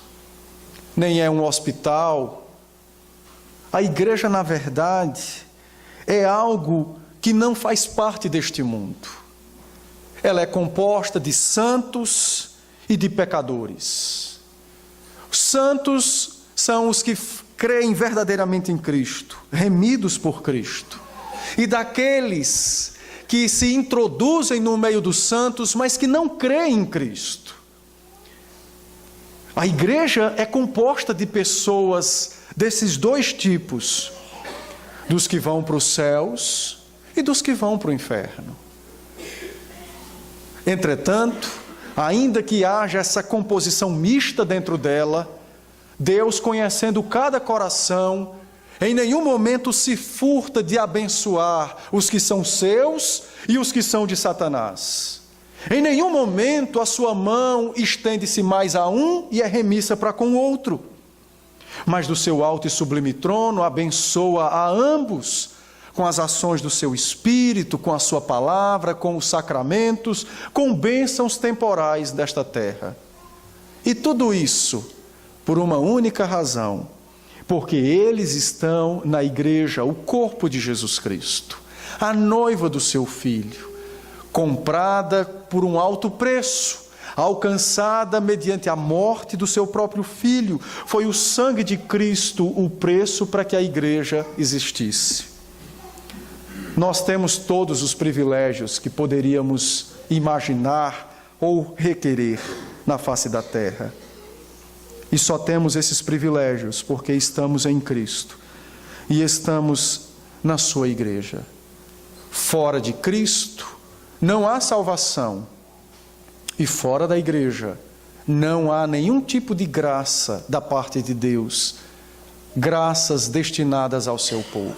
nem é um hospital. A igreja, na verdade, é algo que não faz parte deste mundo. Ela é composta de santos e de pecadores. Os santos são os que creem verdadeiramente em Cristo, remidos por Cristo. E daqueles que se introduzem no meio dos santos, mas que não creem em Cristo. A igreja é composta de pessoas desses dois tipos, dos que vão para os céus e dos que vão para o inferno. Entretanto, ainda que haja essa composição mista dentro dela, Deus, conhecendo cada coração, em nenhum momento se furta de abençoar os que são seus e os que são de Satanás. Em nenhum momento a sua mão estende-se mais a um e é remissa para com o outro. Mas do seu alto e sublime trono abençoa a ambos, com as ações do seu Espírito, com a sua palavra, com os sacramentos, com bênçãos temporais desta terra. E tudo isso por uma única razão, porque eles estão na igreja, o corpo de Jesus Cristo, a noiva do seu Filho, comprada por um alto preço, alcançada mediante a morte do seu próprio Filho. Foi o sangue de Cristo o preço para que a igreja existisse. Nós temos todos os privilégios que poderíamos imaginar ou requerer na face da terra. E só temos esses privilégios porque estamos em Cristo e estamos na sua igreja. Fora de Cristo não há salvação, e fora da igreja não há nenhum tipo de graça da parte de Deus, graças destinadas ao seu povo.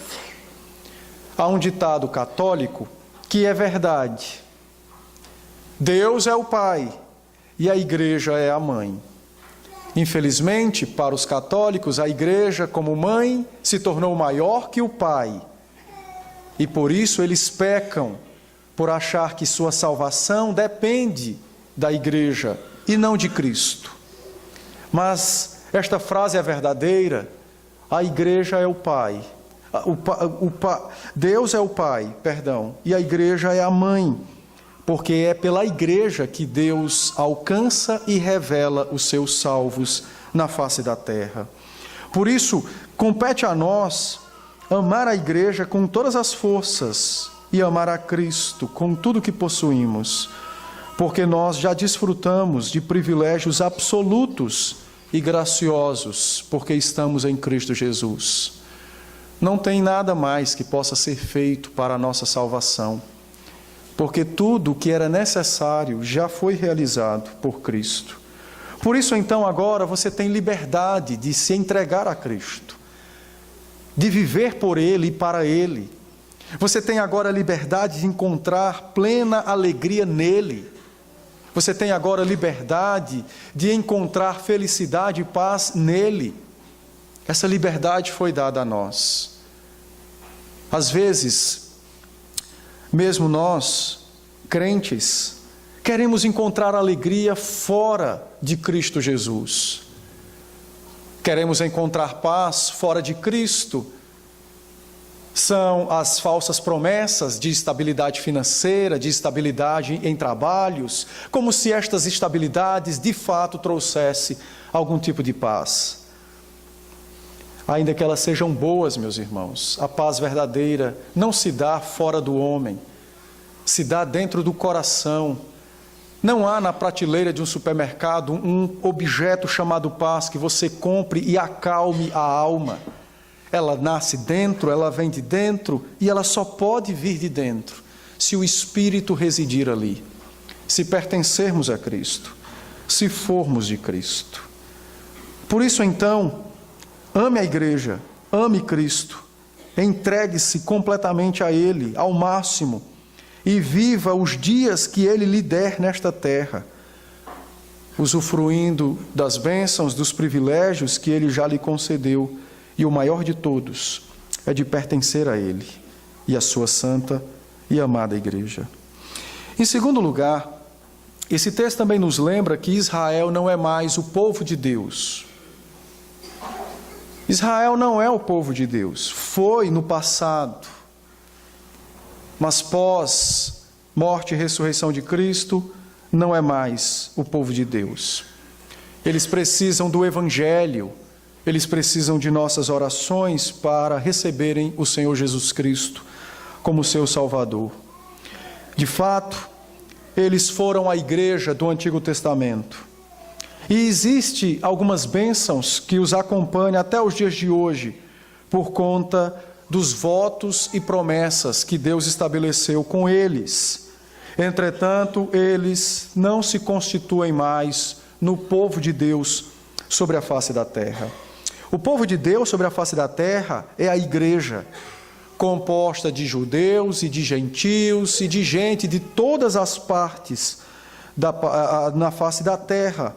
Há um ditado católico que é verdade: Deus é o Pai e a igreja é a mãe. Infelizmente, para os católicos, a igreja, como mãe, se tornou maior que o pai. E por isso eles pecam, por achar que sua salvação depende da igreja e não de Cristo. Mas esta frase é verdadeira: a igreja é o pai. Deus é o pai, e a igreja é a mãe. Porque é pela igreja que Deus alcança e revela os seus salvos na face da terra. Por isso, compete a nós amar a igreja com todas as forças e amar a Cristo com tudo que possuímos, porque nós já desfrutamos de privilégios absolutos e graciosos, porque estamos em Cristo Jesus. Não tem nada mais que possa ser feito para a nossa salvação, porque tudo o que era necessário já foi realizado por Cristo. Por isso, então, agora você tem liberdade de se entregar a Cristo, de viver por Ele e para Ele. Você tem agora a liberdade de encontrar plena alegria nele. Você tem agora a liberdade de encontrar felicidade e paz nele. Essa liberdade foi dada a nós. Às vezes, mesmo nós, crentes, queremos encontrar alegria fora de Cristo Jesus. Queremos encontrar paz fora de Cristo. São as falsas promessas de estabilidade financeira, de estabilidade em trabalhos, como se estas estabilidades de fato trouxessem algum tipo de paz. Ainda que elas sejam boas, meus irmãos, a paz verdadeira não se dá fora do homem, se dá dentro do coração. Não há na prateleira de um supermercado um objeto chamado paz que você compre e acalme a alma. Ela nasce dentro, ela vem de dentro e ela só pode vir de dentro se o Espírito residir ali, se pertencermos a Cristo, se formos de Cristo. Por isso, então, ame a igreja, ame Cristo, entregue-se completamente a Ele, ao máximo, e viva os dias que Ele lhe der nesta terra, usufruindo das bênçãos, dos privilégios que Ele já lhe concedeu, e o maior de todos é de pertencer a Ele e à sua santa e amada igreja. Em segundo lugar, esse texto também nos lembra que Israel não é mais o povo de Deus. Israel não é o povo de Deus, foi no passado, mas pós morte e ressurreição de Cristo, não é mais o povo de Deus. Eles precisam do Evangelho, eles precisam de nossas orações para receberem o Senhor Jesus Cristo como seu Salvador. De fato, eles foram a igreja do Antigo Testamento. E existe algumas bênçãos que os acompanham até os dias de hoje, por conta dos votos e promessas que Deus estabeleceu com eles. Entretanto, eles não se constituem mais no povo de Deus sobre a face da terra. O povo de Deus sobre a face da terra é a igreja, composta de judeus e de gentios e de gente de todas as partes na face da terra.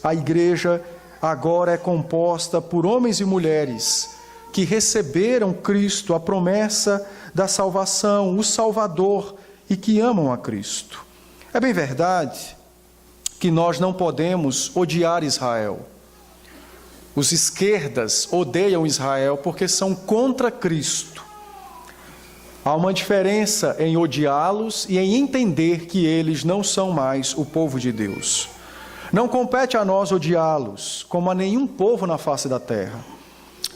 A igreja agora é composta por homens e mulheres que receberam Cristo, a promessa da salvação, o Salvador, e que amam a Cristo. É bem verdade que nós não podemos odiar Israel. Os esquerdas odeiam Israel porque são contra Cristo. Há uma diferença em odiá-los e em entender que eles não são mais o povo de Deus. Não compete a nós odiá-los, como a nenhum povo na face da terra.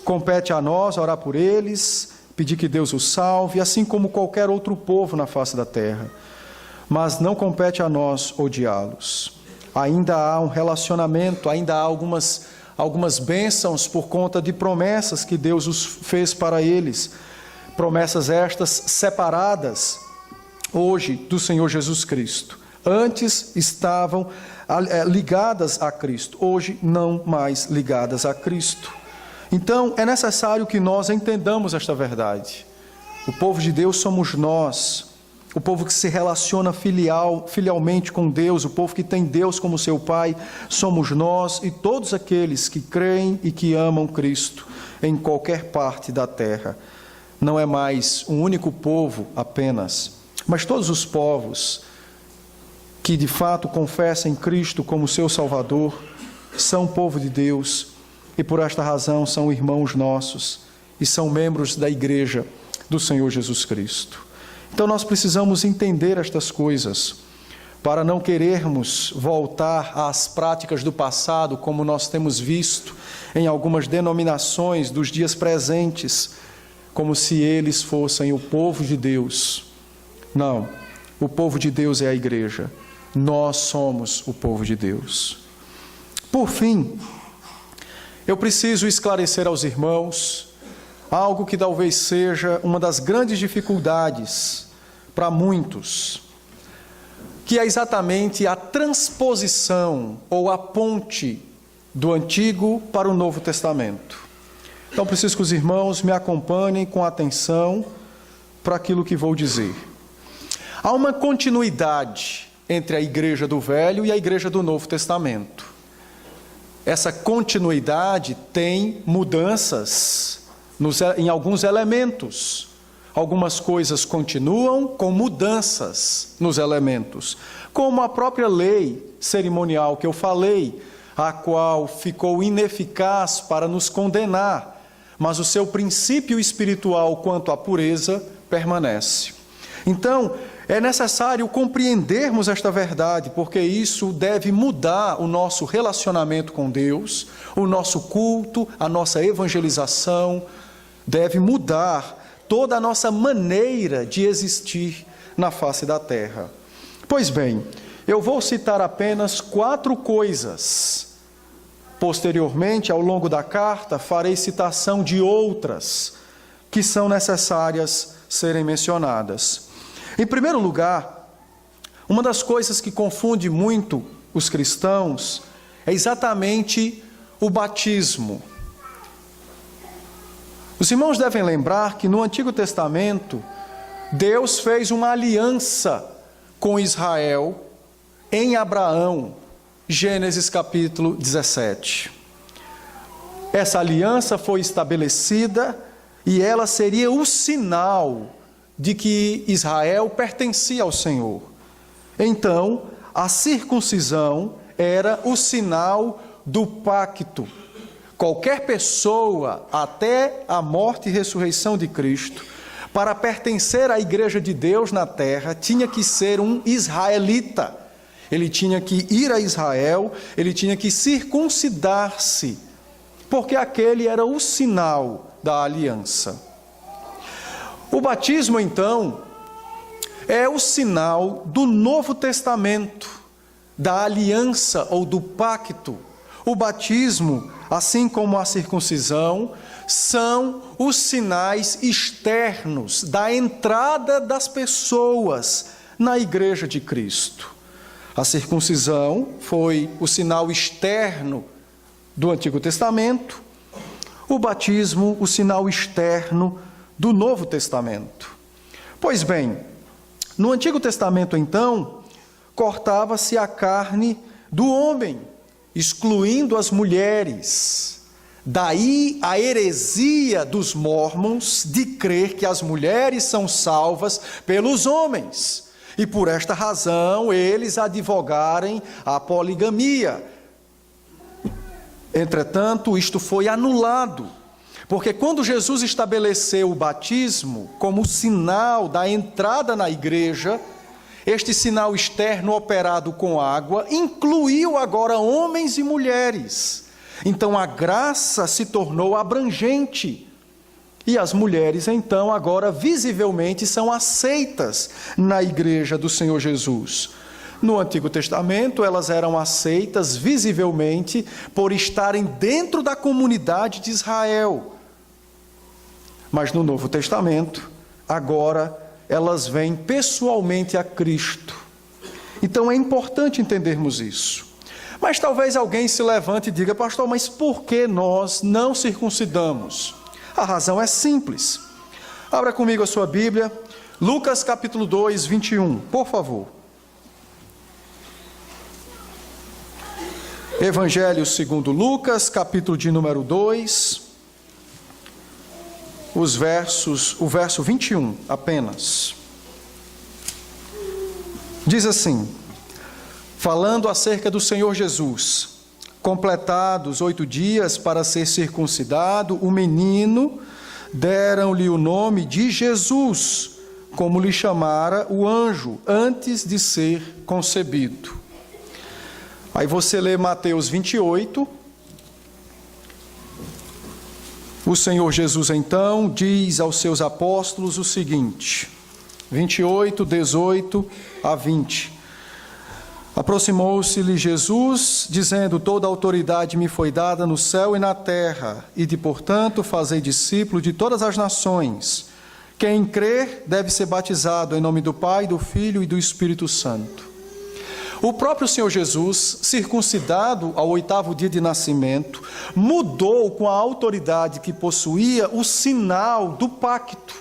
Compete a nós orar por eles, pedir que Deus os salve, assim como qualquer outro povo na face da terra. Mas não compete a nós odiá-los. Ainda há um relacionamento, ainda há algumas bênçãos por conta de promessas que Deus os fez para eles. Promessas estas separadas hoje do Senhor Jesus Cristo. Antes estavam ligadas a Cristo, hoje não mais ligadas a Cristo. Então, é necessário que nós entendamos esta verdade. O povo de Deus somos nós, o povo que se relaciona filialmente com Deus, o povo que tem Deus como seu Pai, somos nós e todos aqueles que creem e que amam Cristo em qualquer parte da terra. Não é mais um único povo apenas, mas todos os povos que de fato confessam Cristo como seu Salvador, são povo de Deus e por esta razão são irmãos nossos e são membros da igreja do Senhor Jesus Cristo. Então nós precisamos entender estas coisas para não querermos voltar às práticas do passado, como nós temos visto em algumas denominações dos dias presentes, como se eles fossem o povo de Deus. Não, o povo de Deus é a igreja. Nós somos o povo de Deus. Por fim, eu preciso esclarecer aos irmãos algo que talvez seja uma das grandes dificuldades para muitos, que é exatamente a transposição ou a ponte do Antigo para o Novo Testamento. Então, preciso que os irmãos me acompanhem com atenção para aquilo que vou dizer. Há uma continuidade entre a igreja do Velho e a igreja do Novo Testamento. Essa continuidade tem mudanças em alguns elementos. Algumas coisas continuam com mudanças nos elementos, como a própria lei cerimonial que eu falei, a qual ficou ineficaz para nos condenar, mas o seu princípio espiritual quanto à pureza permanece. Então, é necessário compreendermos esta verdade, porque isso deve mudar o nosso relacionamento com Deus, o nosso culto, a nossa evangelização, deve mudar toda a nossa maneira de existir na face da terra. Pois bem, eu vou citar apenas 4 coisas. Posteriormente, ao longo da carta, farei citação de outras que são necessárias serem mencionadas. Em primeiro lugar, uma das coisas que confunde muito os cristãos é exatamente o batismo. Os irmãos devem lembrar que no Antigo Testamento, Deus fez uma aliança com Israel em Abraão, Gênesis capítulo 17. Essa aliança foi estabelecida e ela seria o sinal de que Israel pertencia ao Senhor. Então, a circuncisão era o sinal do pacto. Qualquer pessoa, até a morte e ressurreição de Cristo, para pertencer à igreja de Deus na terra, tinha que ser um israelita. Ele tinha que ir a Israel, ele tinha que circuncidar-se, porque aquele era o sinal da aliança. O batismo, então, é o sinal do Novo Testamento, da aliança ou do pacto. O batismo, assim como a circuncisão, são os sinais externos da entrada das pessoas na igreja de Cristo. A circuncisão foi o sinal externo do Antigo Testamento, o batismo, o sinal externo do Novo Testamento. Pois bem, no Antigo Testamento, então, cortava-se a carne do homem, excluindo as mulheres. Daí a heresia dos mórmons de crer que as mulheres são salvas pelos homens. E por esta razão eles advogarem a poligamia. Entretanto, isto foi anulado, porque quando Jesus estabeleceu o batismo como sinal da entrada na igreja, este sinal externo operado com água incluiu agora homens e mulheres. Então a graça se tornou abrangente. E as mulheres, então, agora visivelmente são aceitas na igreja do Senhor Jesus. No Antigo Testamento, elas eram aceitas visivelmente por estarem dentro da comunidade de Israel. Mas no Novo Testamento, agora, elas vêm pessoalmente a Cristo. Então é importante entendermos isso. Mas talvez alguém se levante e diga: pastor, mas por que nós não circuncidamos? A razão é simples. Abra comigo a sua Bíblia, Lucas capítulo 2, 21, por favor. Evangelho segundo Lucas, capítulo de número 2, o verso 21 apenas. Diz assim, falando acerca do Senhor Jesus: completados 8 dias para ser circuncidado, o menino, deram-lhe o nome de Jesus, como lhe chamara o anjo, antes de ser concebido. Aí você lê Mateus 28. O Senhor Jesus, então, diz aos seus apóstolos o seguinte, 28, 18 a 20. Aproximou-se-lhe Jesus, dizendo: toda a autoridade me foi dada no céu e na terra, e de portanto fazei discípulos de todas as nações. Quem crer deve ser batizado em nome do Pai, do Filho e do Espírito Santo. O próprio Senhor Jesus, circuncidado ao 8º dia de nascimento, mudou com a autoridade que possuía o sinal do pacto.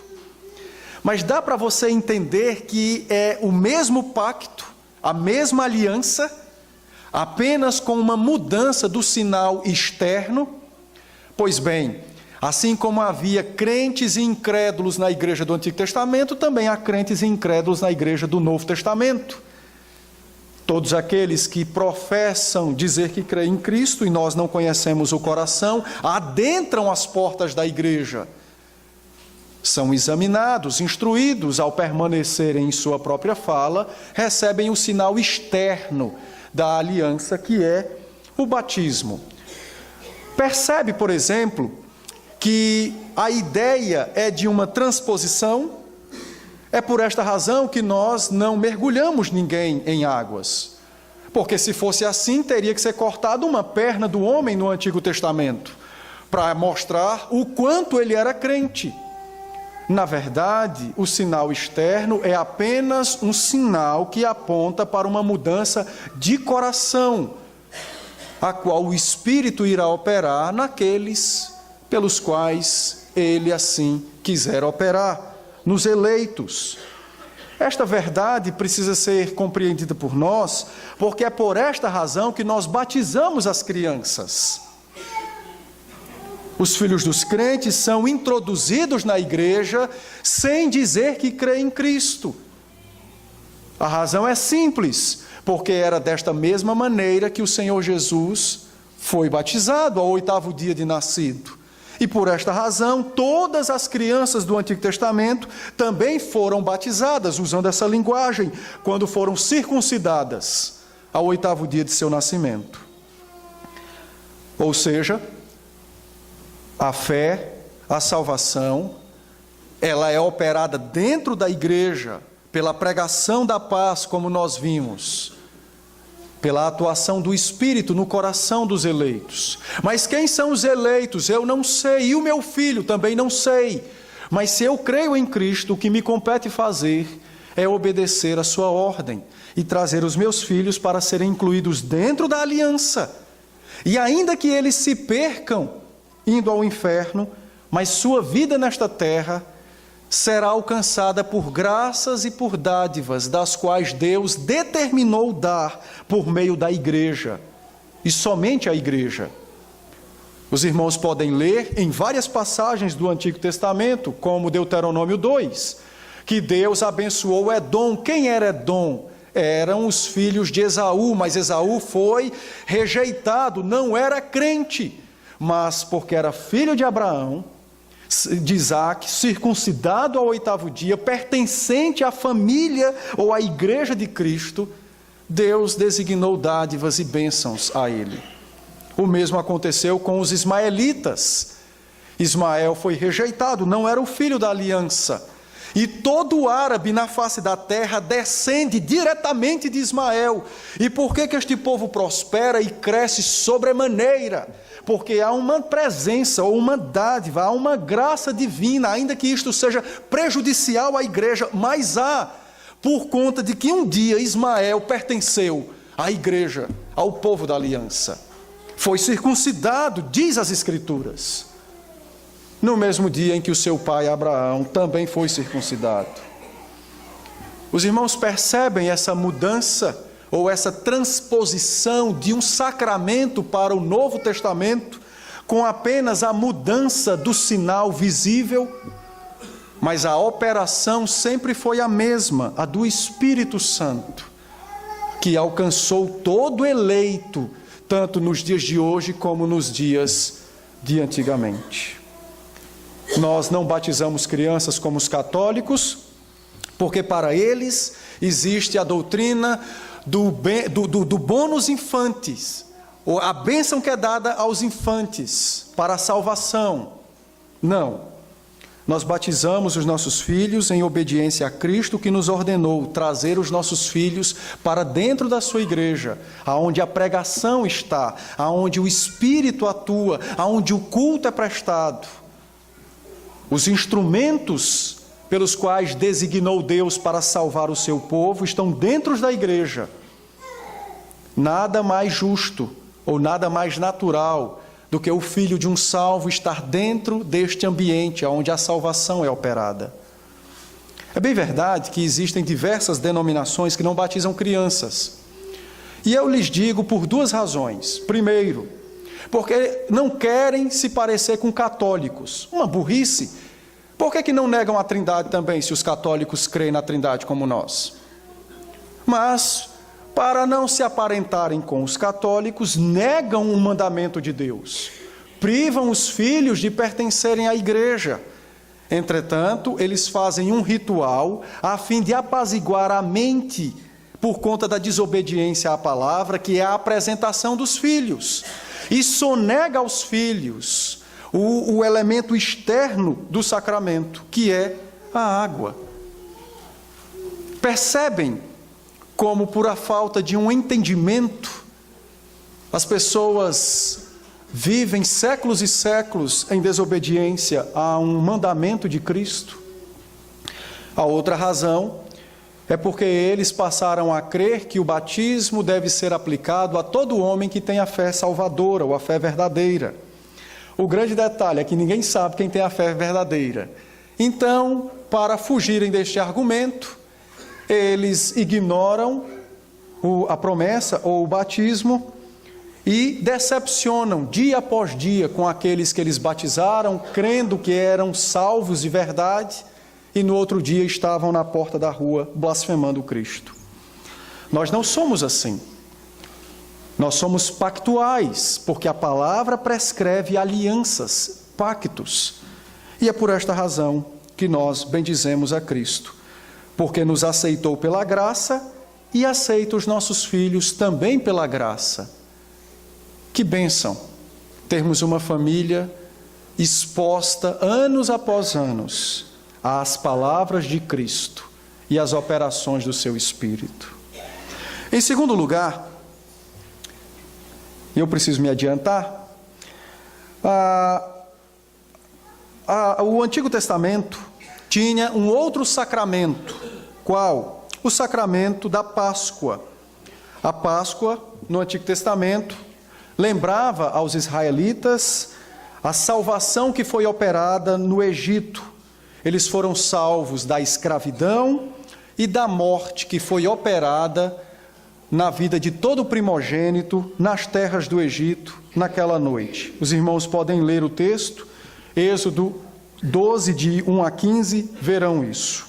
Mas dá para você entender que é o mesmo pacto, a mesma aliança, apenas com uma mudança do sinal externo? Pois bem, assim como havia crentes e incrédulos na igreja do Antigo Testamento, também há crentes e incrédulos na igreja do Novo Testamento. Todos aqueles que professam dizer que creem em Cristo e nós não conhecemos o coração, adentram as portas da igreja. São examinados, instruídos ao permanecerem em sua própria fala, recebem o sinal externo da aliança, que é o batismo. Percebe, por exemplo, que a ideia é de uma transposição? É por esta razão que nós não mergulhamos ninguém em águas. Porque se fosse assim, teria que ser cortada uma perna do homem no Antigo Testamento, para mostrar o quanto ele era crente. Na verdade, o sinal externo é apenas um sinal que aponta para uma mudança de coração. a qual o Espírito irá operar naqueles pelos quais Ele assim quiser operar, nos eleitos. Esta verdade precisa ser compreendida por nós, porque é por esta razão que nós batizamos as crianças. Os filhos dos crentes são introduzidos na igreja sem dizer que creem em Cristo. A razão é simples, porque era desta mesma maneira que o Senhor Jesus foi batizado ao 8º dia de nascido. E por esta razão, todas as crianças do Antigo Testamento também foram batizadas, usando essa linguagem, quando foram circuncidadas ao 8º dia de seu nascimento. Ou seja, a fé, a salvação, ela é operada dentro da igreja, pela pregação da paz, como nós vimos, pela atuação do Espírito no coração dos eleitos. Mas quem são os eleitos? Eu não sei, e o meu filho também não sei. Mas se eu creio em Cristo, o que me compete fazer é obedecer a sua ordem e trazer os meus filhos para serem incluídos dentro da aliança. E ainda que eles se percam indo ao inferno, mas sua vida nesta terra será alcançada por graças e por dádivas, das quais Deus determinou dar por meio da igreja, e somente a igreja. Os irmãos podem ler em várias passagens do Antigo Testamento, como Deuteronômio 2, que Deus abençoou Edom. Quem era Edom? Eram os filhos de Esaú, mas Esaú foi rejeitado, não era crente, mas porque era filho de Abraão, de Isaac, circuncidado ao 8º dia, pertencente à família ou à igreja de Cristo, Deus designou dádivas e bênçãos a ele. O mesmo aconteceu com os ismaelitas. Ismael foi rejeitado, não era o filho da aliança. E todo árabe na face da terra descende diretamente de Ismael. E por que este povo prospera e cresce sobremaneira? Porque há uma presença ou uma dádiva, há uma graça divina, ainda que isto seja prejudicial à igreja, mas há, por conta de que um dia Ismael pertenceu à igreja, ao povo da aliança. Foi circuncidado, diz as Escrituras, no mesmo dia em que o seu pai Abraão também foi circuncidado. Os irmãos percebem essa mudança ou essa transposição de um sacramento para o Novo Testamento, com apenas a mudança do sinal visível, mas a operação sempre foi a mesma, a do Espírito Santo, que alcançou todo eleito, tanto nos dias de hoje como nos dias de antigamente. Nós não batizamos crianças como os porque para eles existe a doutrina do bônus infantis, ou a bênção que é dada aos infantes para a salvação. Não. Nós batizamos os nossos filhos em obediência a Cristo, que nos ordenou trazer os nossos filhos para dentro da sua igreja, aonde a pregação está, aonde o Espírito atua, aonde o culto é prestado. Os instrumentos pelos quais designou Deus para salvar o seu povo estão dentro da igreja. Nada mais justo ou nada mais natural do que o filho de um salvo estar dentro deste ambiente onde a salvação é operada. É bem verdade que existem diversas denominações que não batizam crianças. E eu lhes digo por duas razões. Primeiro, porque não querem se parecer com católicos. Uma burrice. Por que não negam a Trindade também, se os católicos creem na Trindade como nós? Mas, para não se aparentarem com os católicos, negam o mandamento de Deus. Privam os filhos de pertencerem à igreja. Entretanto, eles fazem um ritual a fim de apaziguar a mente por conta da desobediência à palavra, que é a apresentação dos filhos. E sonega aos filhos o elemento externo do sacramento, que é a água. Percebem como, por a falta de um entendimento, as pessoas vivem séculos e séculos em desobediência a um mandamento de Cristo? A outra razão é porque eles passaram a crer que o batismo deve ser aplicado a todo homem que tem a fé salvadora, ou a fé verdadeira. O grande detalhe é que ninguém sabe quem tem a fé verdadeira. Então, para fugirem deste argumento, eles ignoram a promessa ou o batismo e decepcionam dia após dia com aqueles que eles batizaram, crendo que eram salvos de verdade, e no outro dia estavam na porta da rua blasfemando Cristo. Nós não somos assim. Nós somos pactuais, porque a palavra prescreve alianças, pactos. E é por esta razão que nós bendizemos a Cristo, porque nos aceitou pela graça e aceita os nossos filhos também pela graça. Que bênção termos uma família exposta anos após anos às palavras de Cristo e às operações do seu Espírito. Em segundo lugar, eu preciso me adiantar, o Antigo Testamento tinha um outro sacramento. Qual? O sacramento da Páscoa. A Páscoa, no Antigo Testamento, lembrava aos israelitas a salvação que foi operada no Egito. Eles foram salvos da escravidão e da morte que foi operada na vida de todo primogênito nas terras do Egito naquela noite. Os irmãos podem ler o texto, Êxodo 12, de 1 a 15, verão isso.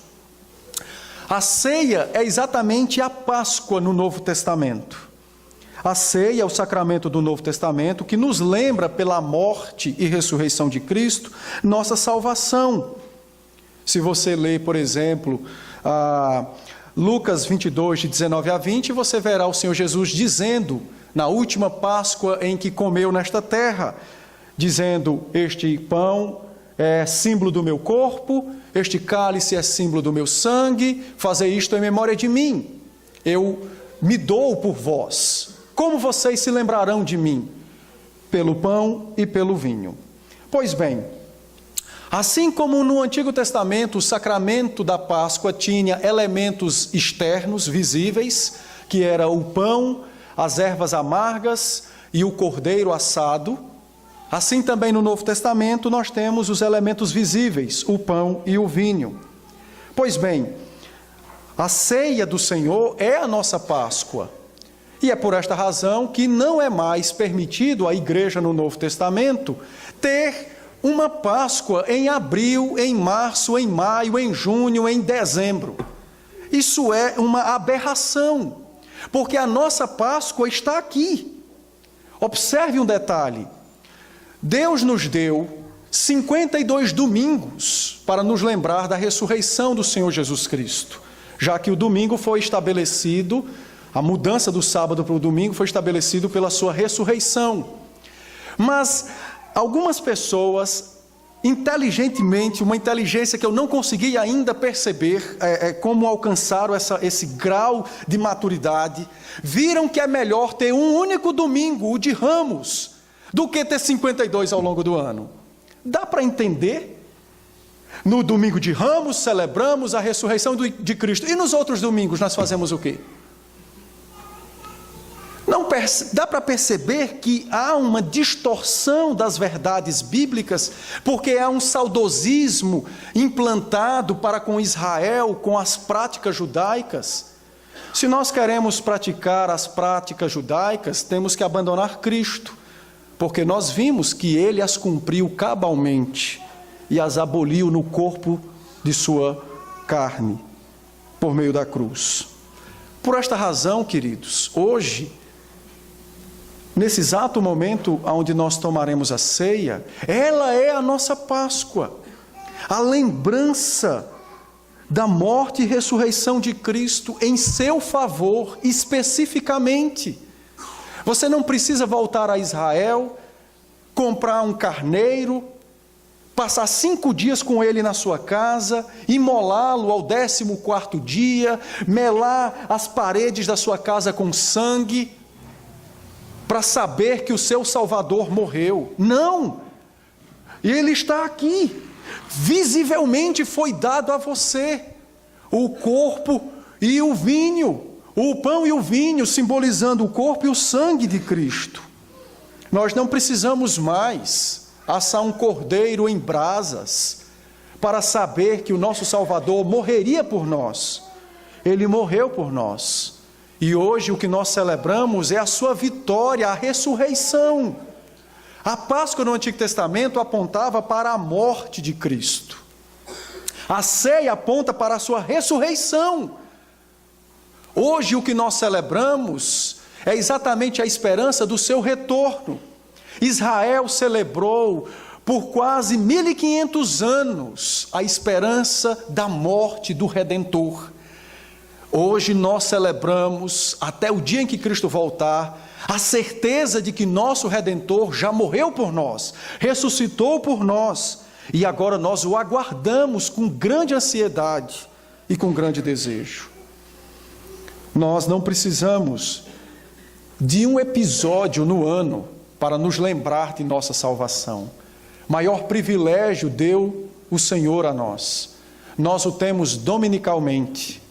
A ceia é exatamente a Páscoa no Novo Testamento. A ceia é o sacramento do Novo Testamento que nos lembra, pela morte e ressurreição de Cristo, nossa salvação. Se você ler, por exemplo, Lucas 22, de 19 a 20, você verá o Senhor Jesus dizendo, na última Páscoa em que comeu nesta terra, dizendo: este pão é símbolo do meu corpo, este cálice é símbolo do meu sangue, fazei isto em memória de mim. Eu me dou por vós. Como vocês se lembrarão de mim? Pelo pão e pelo vinho. Pois bem, assim como no Antigo Testamento o sacramento da Páscoa tinha elementos externos, visíveis, que era o pão, as ervas amargas e o cordeiro assado, assim também no Novo Testamento nós temos os elementos visíveis, o pão e o vinho. Pois bem, a ceia do Senhor é a nossa Páscoa. E é por esta razão que não é mais permitido à igreja no Novo Testamento ter uma Páscoa em abril, em março, em maio, em junho, em dezembro. Isso é uma aberração, porque a nossa Páscoa está aqui. Observe um detalhe. Deus nos deu 52 domingos para nos lembrar da ressurreição do Senhor Jesus Cristo, já que o domingo foi estabelecido, a mudança do sábado para o domingo foi estabelecido pela sua ressurreição. Mas algumas pessoas, inteligentemente, uma inteligência que eu não consegui ainda perceber como alcançaram esse grau de maturidade, viram que é melhor ter um único domingo, o de Ramos, do que ter 52 ao longo do ano. Dá para entender? No domingo de Ramos celebramos a ressurreição de Cristo, e nos outros domingos nós fazemos o quê? Não dá para perceber que há uma distorção das verdades bíblicas, porque há um saudosismo implantado para com Israel, com as práticas judaicas. Se nós queremos praticar as práticas judaicas, temos que abandonar Cristo, porque nós vimos que ele as cumpriu cabalmente e as aboliu no corpo de sua carne, por meio da cruz. Por esta razão, queridos, hoje, nesse exato momento onde nós tomaremos a ceia, ela é a nossa Páscoa, a lembrança da morte e ressurreição de Cristo em seu favor, especificamente. Você não precisa voltar a Israel, comprar um carneiro, passar 5 dias com ele na sua casa, imolá-lo ao 14º dia, melar as paredes da sua casa com sangue, para saber que o seu Salvador morreu. Não! Ele está aqui. Visivelmente foi dado a você o corpo e o vinho, o pão e o vinho, simbolizando o corpo e o sangue de Cristo. Nós não precisamos mais assar um cordeiro em brasas para saber que o nosso Salvador morreria por nós. Ele morreu por nós. E hoje o que nós celebramos é a sua vitória, a ressurreição. A Páscoa no Antigo Testamento apontava para a morte de Cristo. A ceia aponta para a sua ressurreição. Hoje o que nós celebramos é exatamente a esperança do seu retorno. Israel celebrou por quase 1500 anos a esperança da morte do Redentor. Hoje nós celebramos, até o dia em que Cristo voltar, a certeza de que nosso Redentor já morreu por nós, ressuscitou por nós, e agora nós o aguardamos com grande ansiedade e com grande desejo. Nós não precisamos de um episódio no ano para nos lembrar de nossa salvação. Maior privilégio deu o Senhor a nós. Nós o temos dominicalmente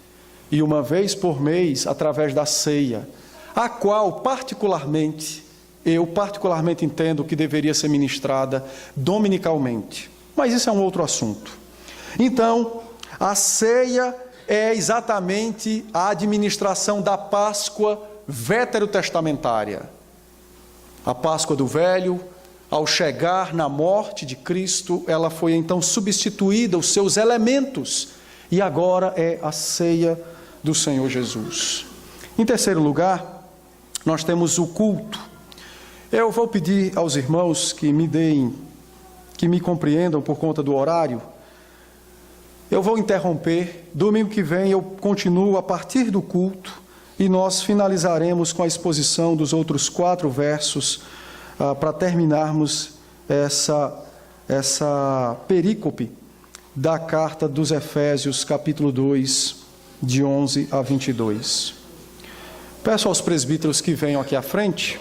e uma vez por mês através da ceia, a qual eu particularmente entendo que deveria ser ministrada dominicalmente. Mas isso é um outro assunto. Então, a ceia é exatamente a administração da Páscoa veterotestamentária. A Páscoa do Velho, ao chegar na morte de Cristo, ela foi então substituída, os seus elementos, e agora é a ceia do Senhor Jesus. Em terceiro lugar, nós temos o culto. Eu vou pedir aos irmãos que me compreendam por conta do horário. Eu vou interromper, domingo que vem eu continuo a partir do culto e nós finalizaremos com a exposição dos outros 4 versos para terminarmos essa perícope da carta dos Efésios, capítulo 2, de 11 a 22. Peço aos presbíteros que venham aqui à frente.